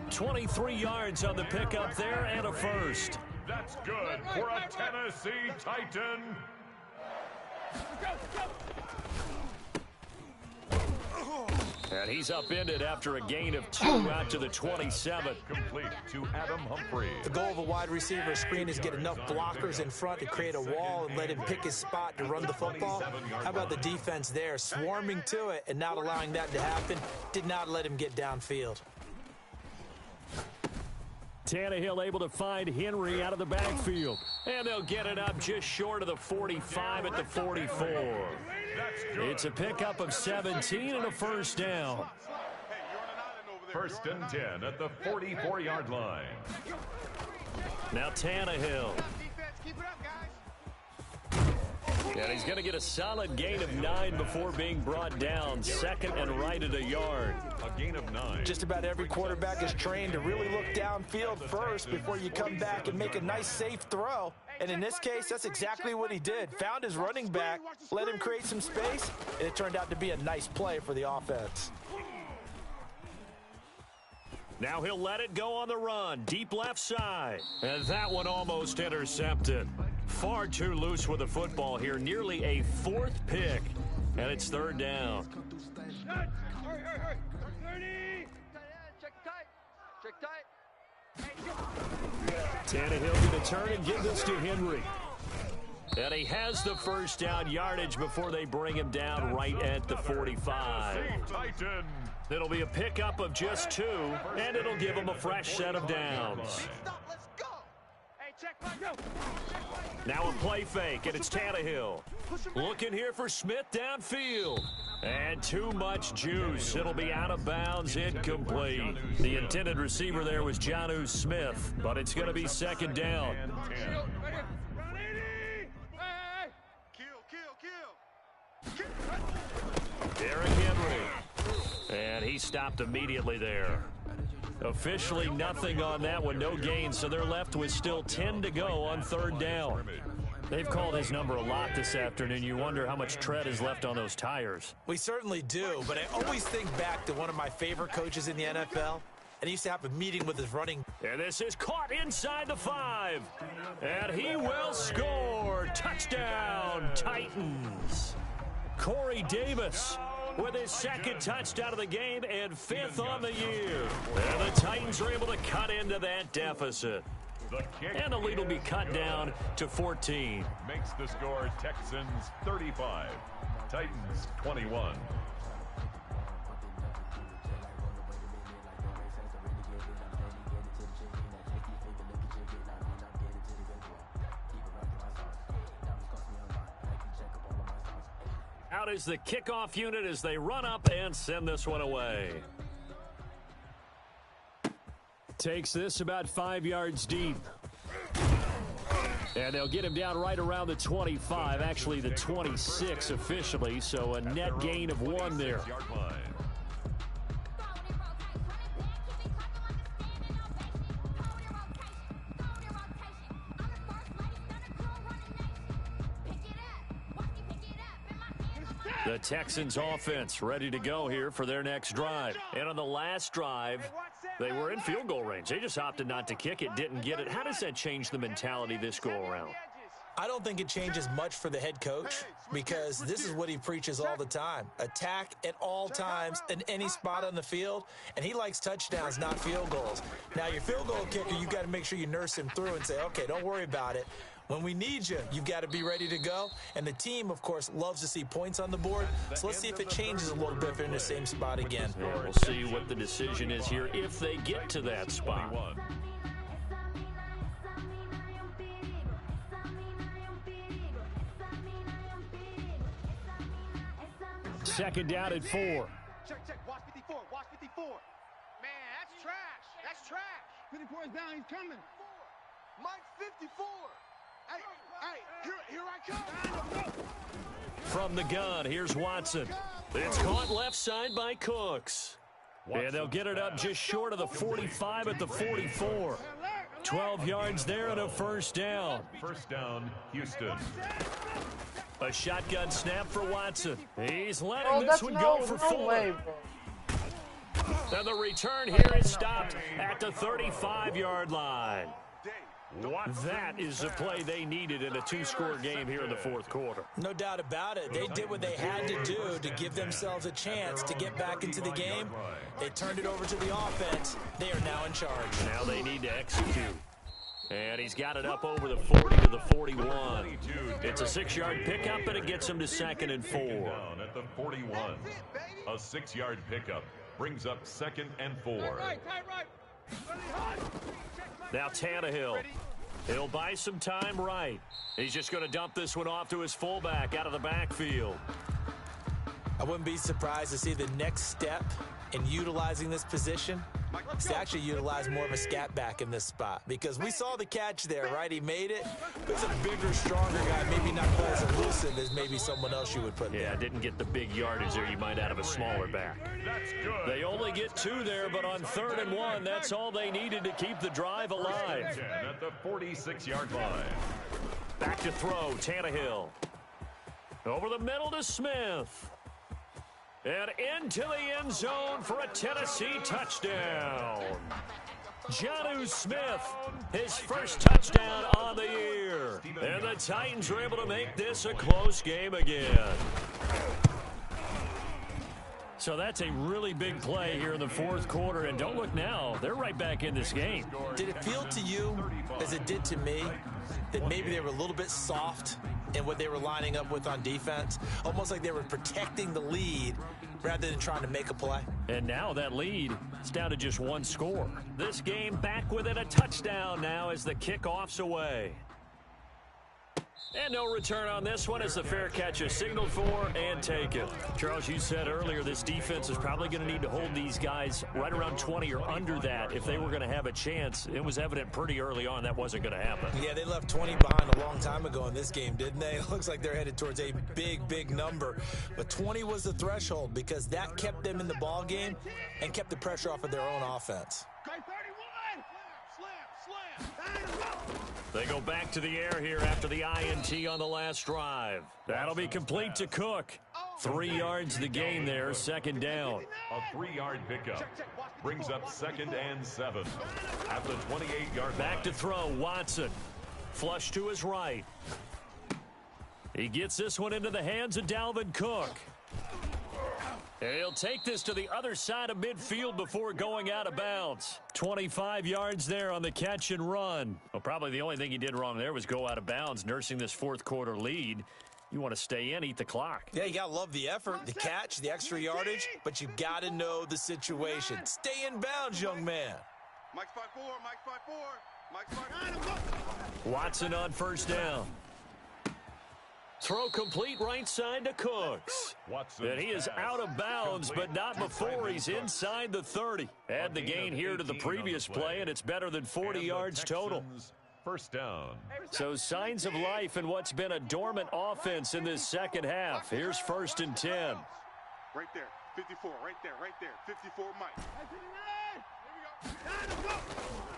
23 yards on the pickup there and a first. That's good for a Tennessee Titan. And he's upended after a gain of 2 out to the 27. Complete to Adam Humphrey. The goal of a wide receiver screen is get enough blockers in front to create a wall and let him pick his spot to run the football. How about the defense there, swarming to it and not allowing that to happen? Did not let him get downfield. Tannehill able to find Henry out of the backfield. And they'll get it up just short of the 45 at the 44. It's a pickup of 17 and a first down. 1st and 10 at the 44-yard line. Now Tannehill. And he's going to get a solid gain of 9 before being brought down. 2nd and right at a yard. A gain of 9. Just about every quarterback is trained to really look downfield first before you come back and make a nice, safe throw. And in this case, that's exactly what he did. Found his running back, let him create some space, and it turned out to be a nice play for the offense. Now he'll let it go on the run. Deep left side. And that one almost intercepted. Far too loose with the football here. Nearly a 4th pick. And it's 3rd down. Hurry. 30. Check tight. Tannehill going to turn and give this to Henry. And he has the first down yardage before they bring him down right at the 45. It'll be a pickup of just 2, and it'll give him a fresh set of downs. Now a play fake, and it's Tannehill. Looking here for Smith downfield. And too much juice. It'll be out of bounds, incomplete. The intended receiver there was Jonnu Smith, but it's going to be 2nd down. Derrick Henry. And he stopped immediately there. Officially nothing on that one, no gain, so they're left with still 10 to go on 3rd down. They've called his number a lot this afternoon. You wonder how much tread is left on those tires. We certainly do, but I always think back to one of my favorite coaches in the NFL, and he used to have a meeting with his running. And this is caught inside the 5. And he will score. Touchdown, Titans. Corey Davis with his 2nd touchdown of the game and 5th on the year. And the Titans are able to cut into that deficit. And the lead will be cut down to 14. Makes the score Texans 35, Titans 21. Out is the kickoff unit as they run up and send this one away. Takes this about 5 yards deep. And they'll get him down right around the 25, actually the 26 officially, so a net gain of 1 there. The Texans offense ready to go here for their next drive. And on the last drive, they were in field goal range. They just opted not to kick it, didn't get it. How does that change the mentality this go around? I don't think it changes much for the head coach because this is what he preaches all the time. Attack at all times in any spot on the field, and he likes touchdowns, not field goals. Now, your field goal kicker, you've got to make sure you nurse him through and say, okay, don't worry about it. When we need you, you've got to be ready to go. And the team, of course, loves to see points on the board. So let's see if it changes a little bit if they're in the same spot again. Yeah, we'll see what the decision is here if they get to that spot. Second down at 4. Check. Watch 54. Watch 54. Man, that's trash. That's trash. 54 is down. He's coming. Mike's 54. Hey, here I come. From the gun, here's Watson. It's caught left side by Cooks. And they'll get it up just short of the 45 at the 44. 12 yards there and a first down. First down, Houston. A shotgun snap for Watson. He's letting this one go for Fuller. And the return here is stopped at the 35-yard line. That is the play they needed in a 2-score game here in the fourth quarter. No doubt about it. They did what they had to do to give themselves a chance to get back into the game. They turned it over to the offense. They are now in charge. Now they need to execute. And he's got it up over the 40 to the 41. It's a 6-yard pickup, and it gets him to 2nd and 4. Down at the 41. A 6-yard pickup brings up 2nd and 4. Now Tannehill. He'll buy some time right. He's just going to dump this one off to his fullback out of the backfield. I wouldn't be surprised to see the next step in utilizing this position is to actually utilize more of a scat back in this spot, because we saw the catch there, right? He made it. There's a bigger, stronger guy, maybe not quite as elusive as maybe someone else you would put there. Yeah, didn't get the big yardage there you might out of a smaller back. They only get 2 there, but on 3rd and 1, that's all they needed to keep the drive alive. At the 46-yard line. Back to throw, Tannehill. Over the middle to Smith. And into the end zone for a Tennessee touchdown. Jonnu Smith, his first touchdown on the year. And the Titans are able to make this a close game again. So that's a really big play here in the fourth quarter. And don't look now, they're right back in this game. Did it feel to you, as it did to me, that maybe they were a little bit soft in what they were lining up with on defense? Almost like they were protecting the lead rather than trying to make a play. And now that lead is down to just 1 score. This game back within a touchdown now as the kickoff's away. And no return on this one as the fair catch is signaled for and taken. Charles, you said earlier this defense is probably going to need to hold these guys right around 20 or under that if they were going to have a chance. It was evident pretty early on that wasn't going to happen. Yeah, they left 20 behind a long time ago in this game, didn't they? It looks like they're headed towards a big, big number. But 20 was the threshold because that kept them in the ball game and kept the pressure off of their own offense. They go back to the air here after the INT on the last drive. That'll be complete to Cook. 3 yards the gain there, 2nd down. A 3-yard pickup brings up 2nd and 7 at the 28-yard line. Back to throw, Watson. Flush to his right. He gets this one into the hands of Dalvin Cook. And he'll take this to the other side of midfield before going out of bounds. 25 yards there on the catch and run. Well, probably the only thing he did wrong there was go out of bounds, nursing this fourth quarter lead. You want to stay in, eat the clock. Yeah, you got to love the effort, the catch, the extra yardage, but you got to know the situation. Stay in bounds, young man. Mike's 5-4, Mike's 5-4, Mike's 5-4. Watson on first down. Throw complete right side to Cooks. And he is out of bounds, but not before he's inside the 30. Add the gain here to the previous play, and it's better than 40 yards total. First down. So signs of life in what's been a dormant offense in this second half. Here's 1st and 10. Right there, 54, right there, 54, Mike.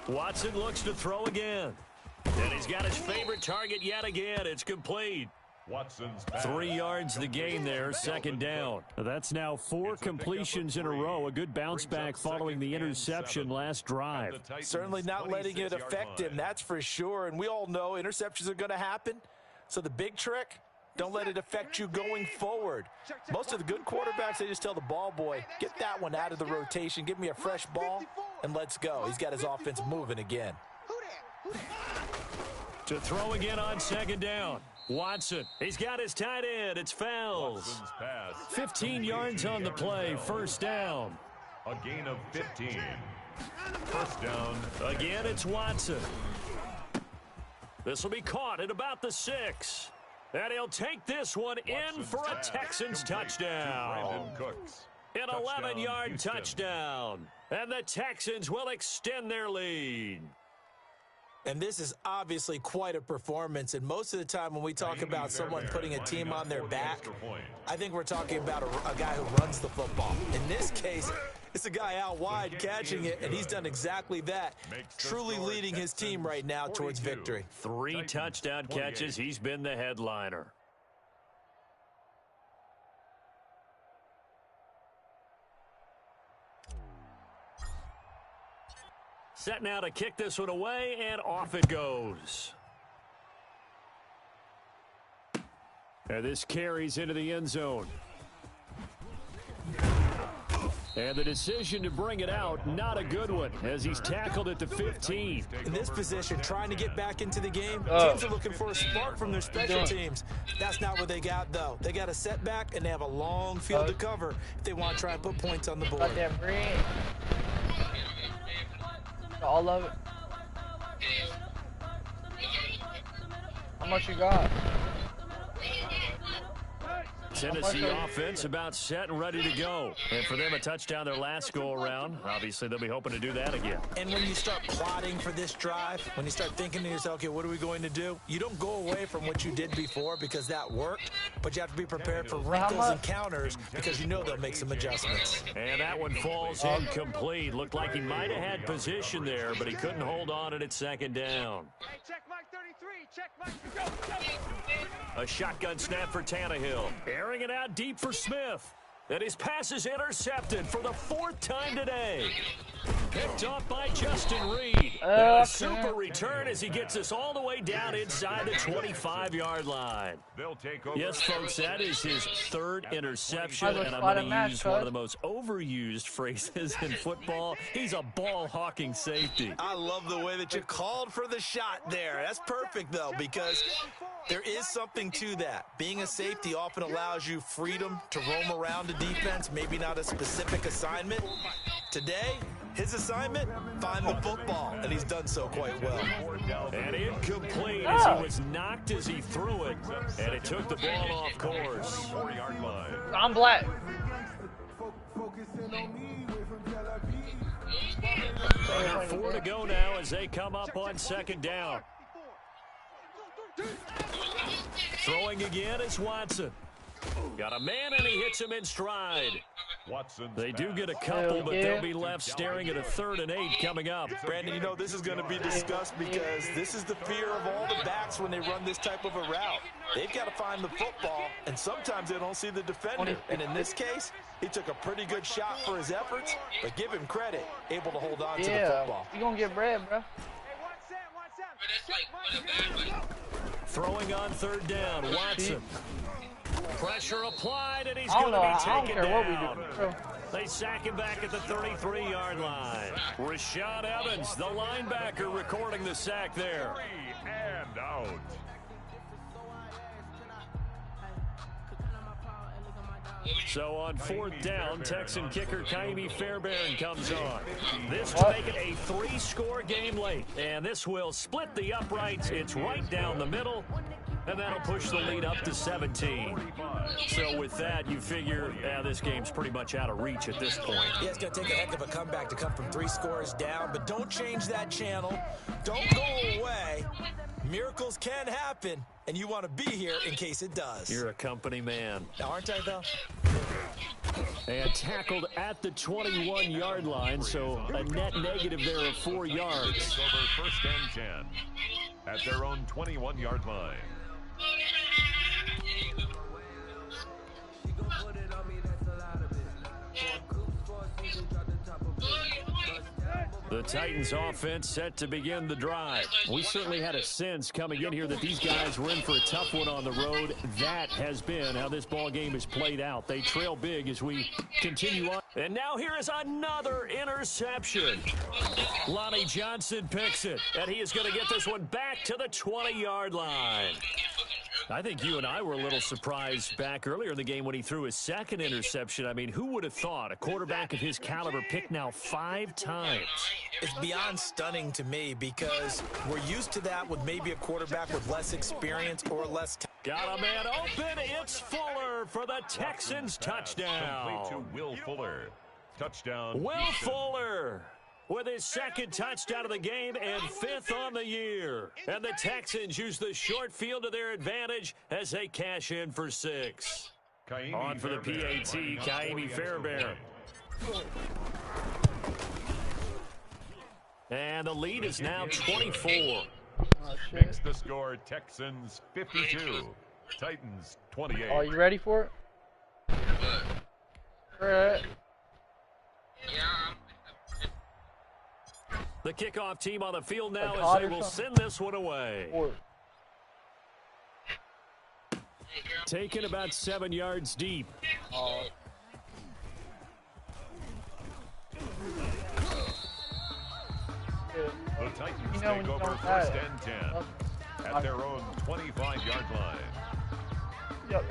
Watson looks to throw again. And he's got his favorite target yet again. It's complete. Watson's 3 yards the gain there, second down. That's now 4 completions in a row. A good bounce back following the interception last drive. Certainly not letting it affect him, that's for sure. And we all know interceptions are going to happen. So the big trick, don't let it affect you going forward. Most of the good quarterbacks, they just tell the ball boy, get that one out of the rotation, give me a fresh ball, and let's go. He's got his offense moving again. To throw again on second down. Watson, he's got his tight end. It's Fells. 15 yards on the play, first down. A gain of 15. First down. Again, it's Watson. This will be caught at about the 6. And he'll take this one in for a Texans touchdown. An 11-yard touchdown. And the Texans will extend their lead. And this is obviously quite a performance. And most of the time when we talk about someone putting a team on their back, I think we're talking about a guy who runs the football. In this case, it's a guy out wide catching it, and he's done exactly that, truly leading his team right now towards victory. 3 touchdown catches. He's been the headliner. Set now to kick this one away, and off it goes. And this carries into the end zone. And the decision to bring it out, not a good one, as he's tackled at the 15. In this position, trying to get back into the game, teams are looking for a spark from their special teams. That's not what they got, though. They got a setback, and they have a long field to cover if they want to try and put points on the board. Goddamn green. All of it. How much you got? Tennessee offense about set and ready to go. And for them, a touchdown their last go-around. Obviously, they'll be hoping to do that again. And when you start plotting for this drive, when you start thinking to yourself, okay, what are we going to do? You don't go away from what you did before because that worked, but you have to be prepared for wrinkles and counters because you know they'll make some adjustments. And that one falls incomplete. Looked like he might have had position there, but he couldn't hold on at second down. Hey, check Mike 33. Check Mike. Go. A shotgun snap for Tannehill. Airing it out deep for Smith. And his pass is intercepted for the 4th time today. Picked off by Justin Reed. A super return as he gets us all the way down inside the 25-yard line. Yes, folks, that is his 3rd interception, and I'm going to use one of the most overused phrases in football. He's a ball-hawking safety. I love the way that you called for the shot there. That's perfect, though, because there is something to that. Being a safety often allows you freedom to roam around the defense, maybe not a specific assignment. Today, his assignment, find the football, and he's done so quite well. And incomplete as he was knocked as he threw it, and it took the ball off course. I'm black. 4 to go now as they come up on second down. Throwing again is Watson. Got a man, and he hits him in stride. They do get a couple, but they'll be left staring at a 3rd and 8 coming up. Brandon, you know this is going to be discussed because this is the fear of all the backs when they run this type of a route. They've got to find the football, and sometimes they don't see the defender. And in this case, he took a pretty good shot for his efforts, but give him credit, able to hold on to the football. You're going to get bread, bro. Throwing on 3rd down, Watson. Pressure applied, and he's I going don't to know. be I don't taken care what we down. do, bro. They sack him back at the 33-yard line. Rashad Evans, the linebacker, recording the sack there. 3 and out. So on 4th down, Texan kicker Kaimi Fairbairn comes on. This to make it a 3-score game late. And this will split the uprights. It's right down the middle. And that'll push the lead up to 17. So with that, you figure, this game's pretty much out of reach at this point. Yeah, it's going to take a heck of a comeback to come from 3 scores down. But don't change that channel. Don't go away. Miracles can happen. And you want to be here in case it does. You're a company man. Aren't I, though? And tackled at the 21-yard line, so a net negative there of 4 yards. Over 1st and 10 at their own 21-yard line. The Titans offense set to begin the drive. We certainly had a sense coming in here that these guys were in for a tough one on the road. That has been how this ball game is played out. They trail big as we continue on. And now here is another interception. Lonnie Johnson picks it, and he is going to get this one back to the 20-yard line. I think you and I were a little surprised back earlier in the game when he threw his 2nd interception. I mean, who would have thought a quarterback of his caliber picked now 5 times? It's beyond stunning to me because we're used to that with maybe a quarterback with less experience or less time. Got a man open. It's Fuller for the Texans touchdown. Complete to Will Fuller. Touchdown. Will Houston. Fuller with his 2nd touchdown of the game and 5th on the year. And the Texans use the short field to their advantage as they cash in for 6. On for the PAT, Kaimi Fairbairn. And the lead is now 24. Makes the score Texans 52. Titans 28. Are you ready for it? All right. The kickoff team on the field now as they will send this one away. Taken about 7 yards deep. The Titans take over 1st and 10 at their own 25-yard line. Yep.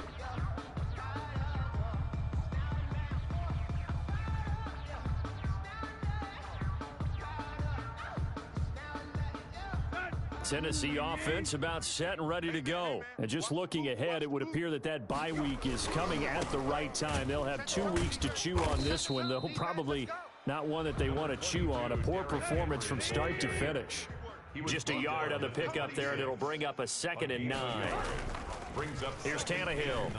Tennessee offense about set and ready to go. And just looking ahead, it would appear that that bye week is coming at the right time. They'll have 2 weeks to chew on this one, though probably not one that they want to chew on. A poor performance from start to finish. Just a yard on the pickup there, and it'll bring up a 2nd and 9. Here's Tannehill.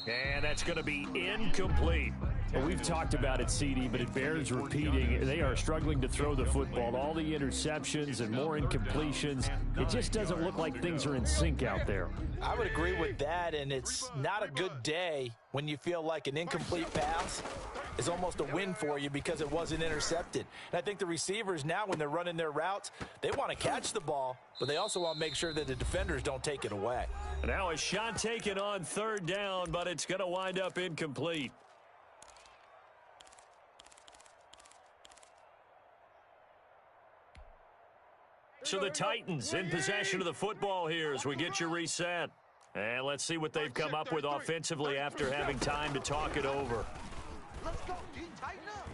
And that's going to be incomplete. Well, we've talked about it, CD, but it bears repeating. They are struggling to throw the football. All the interceptions and more incompletions. It just doesn't look like things are in sync out there. I would agree with that, and it's not a good day when you feel like an incomplete pass is almost a win for you because it wasn't intercepted. And I think the receivers now, when they're running their routes, they want to catch the ball, but they also want to make sure that the defenders don't take it away. Now a shot taken on 3rd down, but it's going to wind up incomplete. So the Titans in possession of the football here as we get you reset. And let's see what they've come up with offensively after having time to talk it over. Let's go, D. Tighten up.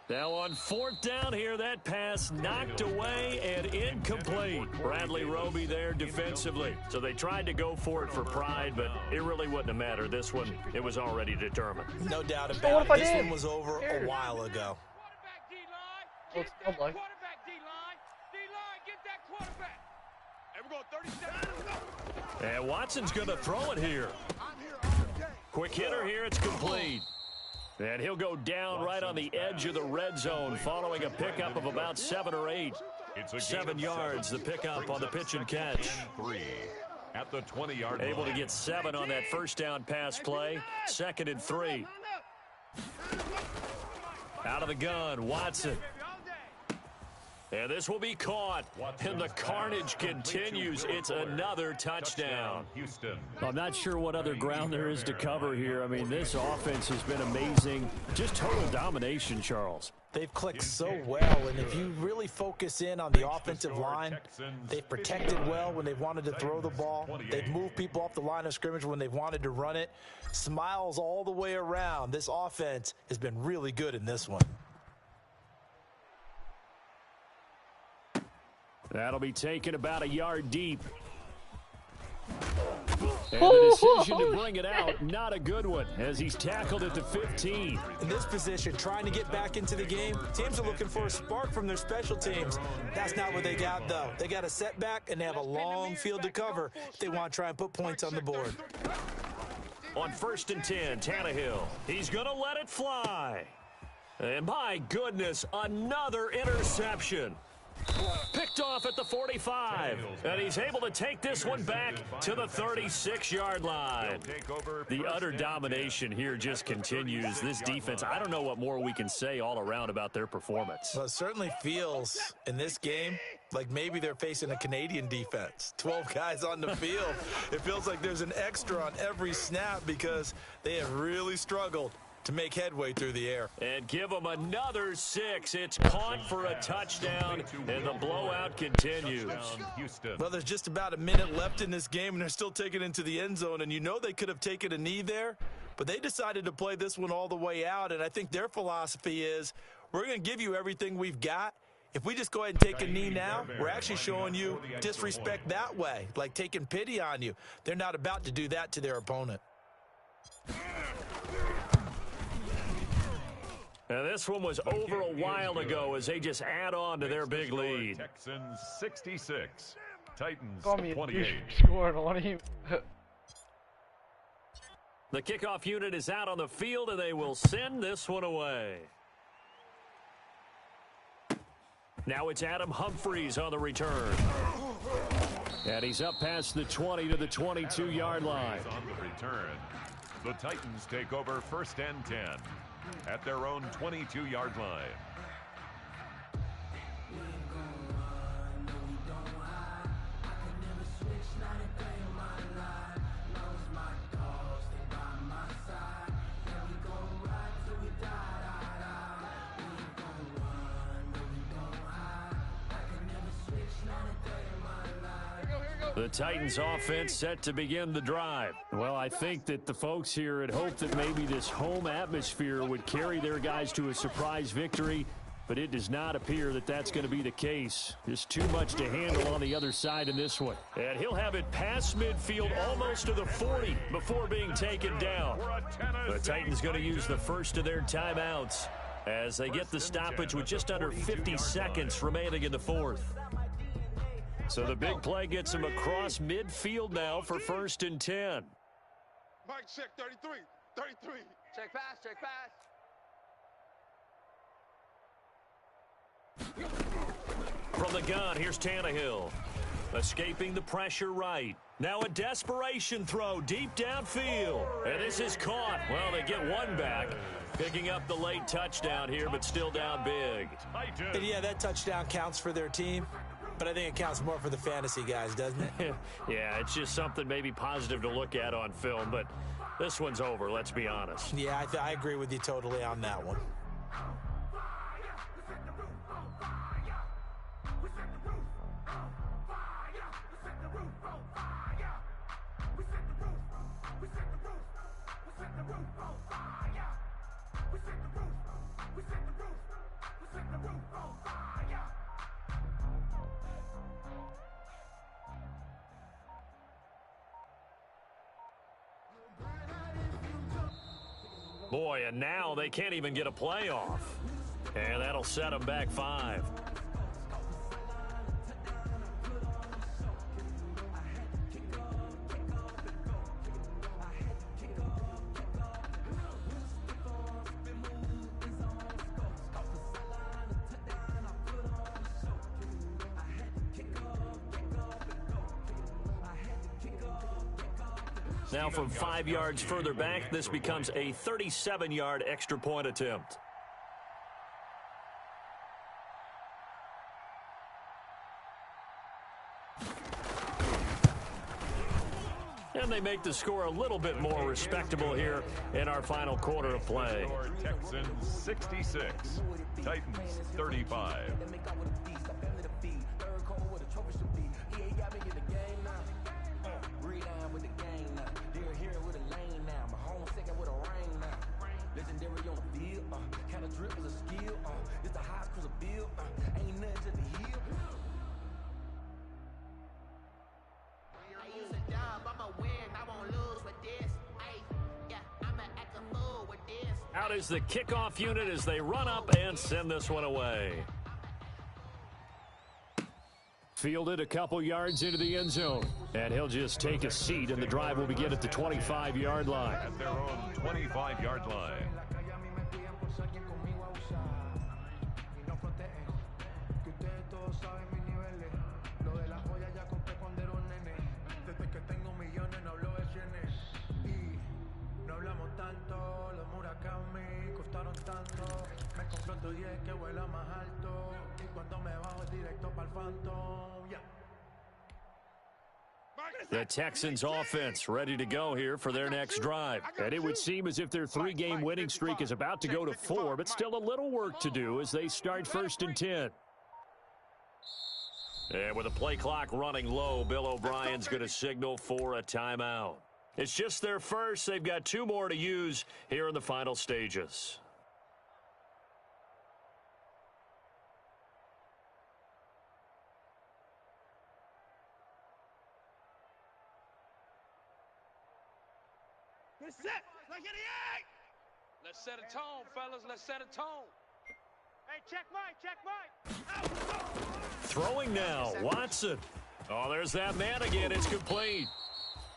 Now on 4th down here, that pass knocked away and incomplete. Bradley Roby there defensively. So they tried to go for it for pride, but it really wouldn't have mattered. This one, it was already determined. No doubt about it. This one was over a while ago. Looks good, like. Quarterback, D-line. D-line, get that quarterback. And we're going 30 seconds. And Watson's going to throw it here. I'm here all day. Quick hitter here, it's complete. And he'll go down right on the edge of the red zone following a pickup of about 7 or 8. 7 yards, the pickup on the pitch and catch. 3 at the 20-yard line. Able to get 7 on that 1st down pass play. 2nd and 3. Out of the gun, Watson. And this will be caught, and the carnage continues. It's another touchdown. Houston. I'm not sure what other ground there is to cover here. I mean, this offense has been amazing. Just total domination, Charles. They've clicked so well, and if you really focus in on the offensive line, they've protected well when they've wanted to throw the ball. They've moved people off the line of scrimmage when they've wanted to run it. Smiles all the way around. This offense has been really good in this one. That'll be taken about a yard deep. And the decision to bring it out, not a good one, as he's tackled at the 15. In this position, trying to get back into the game, teams are looking for a spark from their special teams. That's not what they got, though. They got a setback, and they have a long field to cover if they want to try and put points on the board. On 1st and 10, Tannehill. He's going to let it fly. And my goodness, another interception. Picked off at the 45, and he's able to take this one back to the 36-yard line. The utter domination here just continues. This defense, I don't know what more we can say all around about their performance. Well, it certainly feels in this game like maybe they're facing a Canadian defense. 12 guys on the field. It feels like there's an extra on every snap because they have really struggled to make headway through the air. And give them another 6. It's caught for a touchdown, and the blowout continues. Well, there's just about a minute left in this game, and they're still taking it into the end zone, and you know they could have taken a knee there, but they decided to play this one all the way out, and I think their philosophy is, we're going to give you everything we've got. If we just go ahead and take a knee now, we're actually showing you disrespect that way, like taking pity on you. They're not about to do that to their opponent. And this one was over a while ago as they just add on to their big lead. Texans 66, Titans Call me 28. Scored on him. The kickoff unit is out on the field, and they will send this one away. Now it's Adam Humphries on the return. And he's up past the 20 to the 22-yard line. On the return, the Titans take over 1st and 10 at their own 22-yard line. The Titans offense set to begin the drive. Well, I think that the folks here had hoped that maybe this home atmosphere would carry their guys to a surprise victory, but it does not appear that that's going to be the case. Just too much to handle on the other side in this one. And he'll have it past midfield almost to the 40 before being taken down. The Titans going to use the first of their timeouts as they get the stoppage with just under 50 seconds remaining in the fourth. So the big play gets him across midfield now for 1st and 10. Mike, check 33. 33. Check pass, check pass. From the gun, here's Tannehill. Escaping the pressure right. Now a desperation throw deep downfield. And this is caught. Well, they get one back. Picking up the late touchdown here, but still down big. And yeah, that touchdown counts for their team. But I think it counts more for the fantasy guys, doesn't it? Yeah, it's just something maybe positive to look at on film, but this one's over, let's be honest. Yeah, I agree with you totally on that one. Boy, and now they can't even get a playoff. And that'll set them back 5. Now from 5 yards further back, this becomes a 37-yard extra point attempt. And they make the score a little bit more respectable here in our final quarter of play. Texans 66, Titans 35. Out is the kickoff unit as they run up and send this one away. Fielded a couple yards into the end zone. And he'll just take a seat, and the drive will begin at the 25-yard line. At their own 25-yard line. The Texans offense ready to go here for their next drive. And it would seem as if their three-game winning streak is about to go to 4, but still a little work to do as they start 1st and 10. And with the play clock running low, Bill O'Brien's going to signal for a timeout. It's just their first. They've got 2 more to use here in the final stages. Let's set a tone, fellas. Let's set a tone. Hey, check Mike. Throwing now, Watson. Oh, there's that man again. It's complete.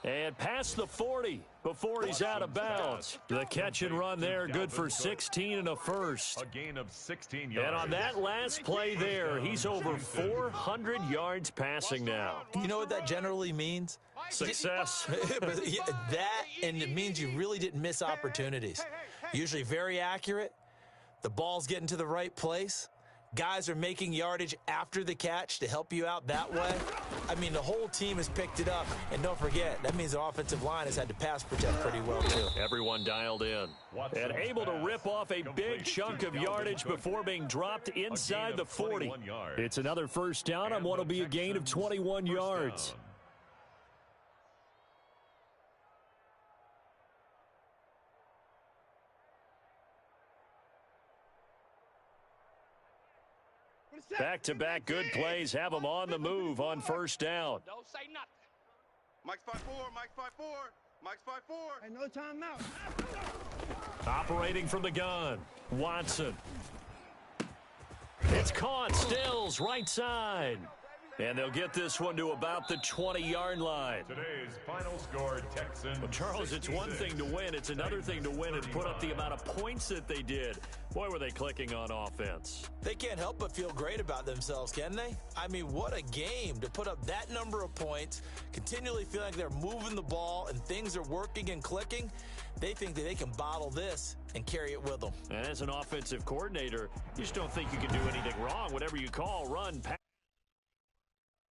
And past the 40 before he's out of bounds. The catch and run there, good for 16 and a first. A gain of 16 yards. And on that last play there, he's over 400 yards passing now. You know what that generally means? Success. But yeah, that, and it means you really didn't miss opportunities. Usually very accurate. The ball's getting to the right place. Guys are making yardage after the catch to help you out that way. I mean, the whole team has picked it up. And don't forget, that means the offensive line has had to pass protect pretty well, too. Everyone dialed in. And able to rip off a big chunk of yardage before being dropped inside the 40. It's another first down on what will be a gain of 21 yards. Back-to-back good plays have them on the move on first down. Don't say nothing. Mike's 5-4, Mike's 5-4, Mike's 5-4. Hey, no timeout. Operating from the gun, Watson. It's caught, Stills, right side. And they'll get this one to about the 20-yard line. Today's final score, Texans. Well, Charles, it's one thing to win. It's another thing to win and put up the amount of points that they did. Boy, were they clicking on offense. They can't help but feel great about themselves, can they? I mean, what a game to put up that number of points, continually feel like they're moving the ball and things are working and clicking. They think that they can bottle this and carry it with them. And as an offensive coordinator, you just don't think you can do anything wrong. Whatever you call, run, pass.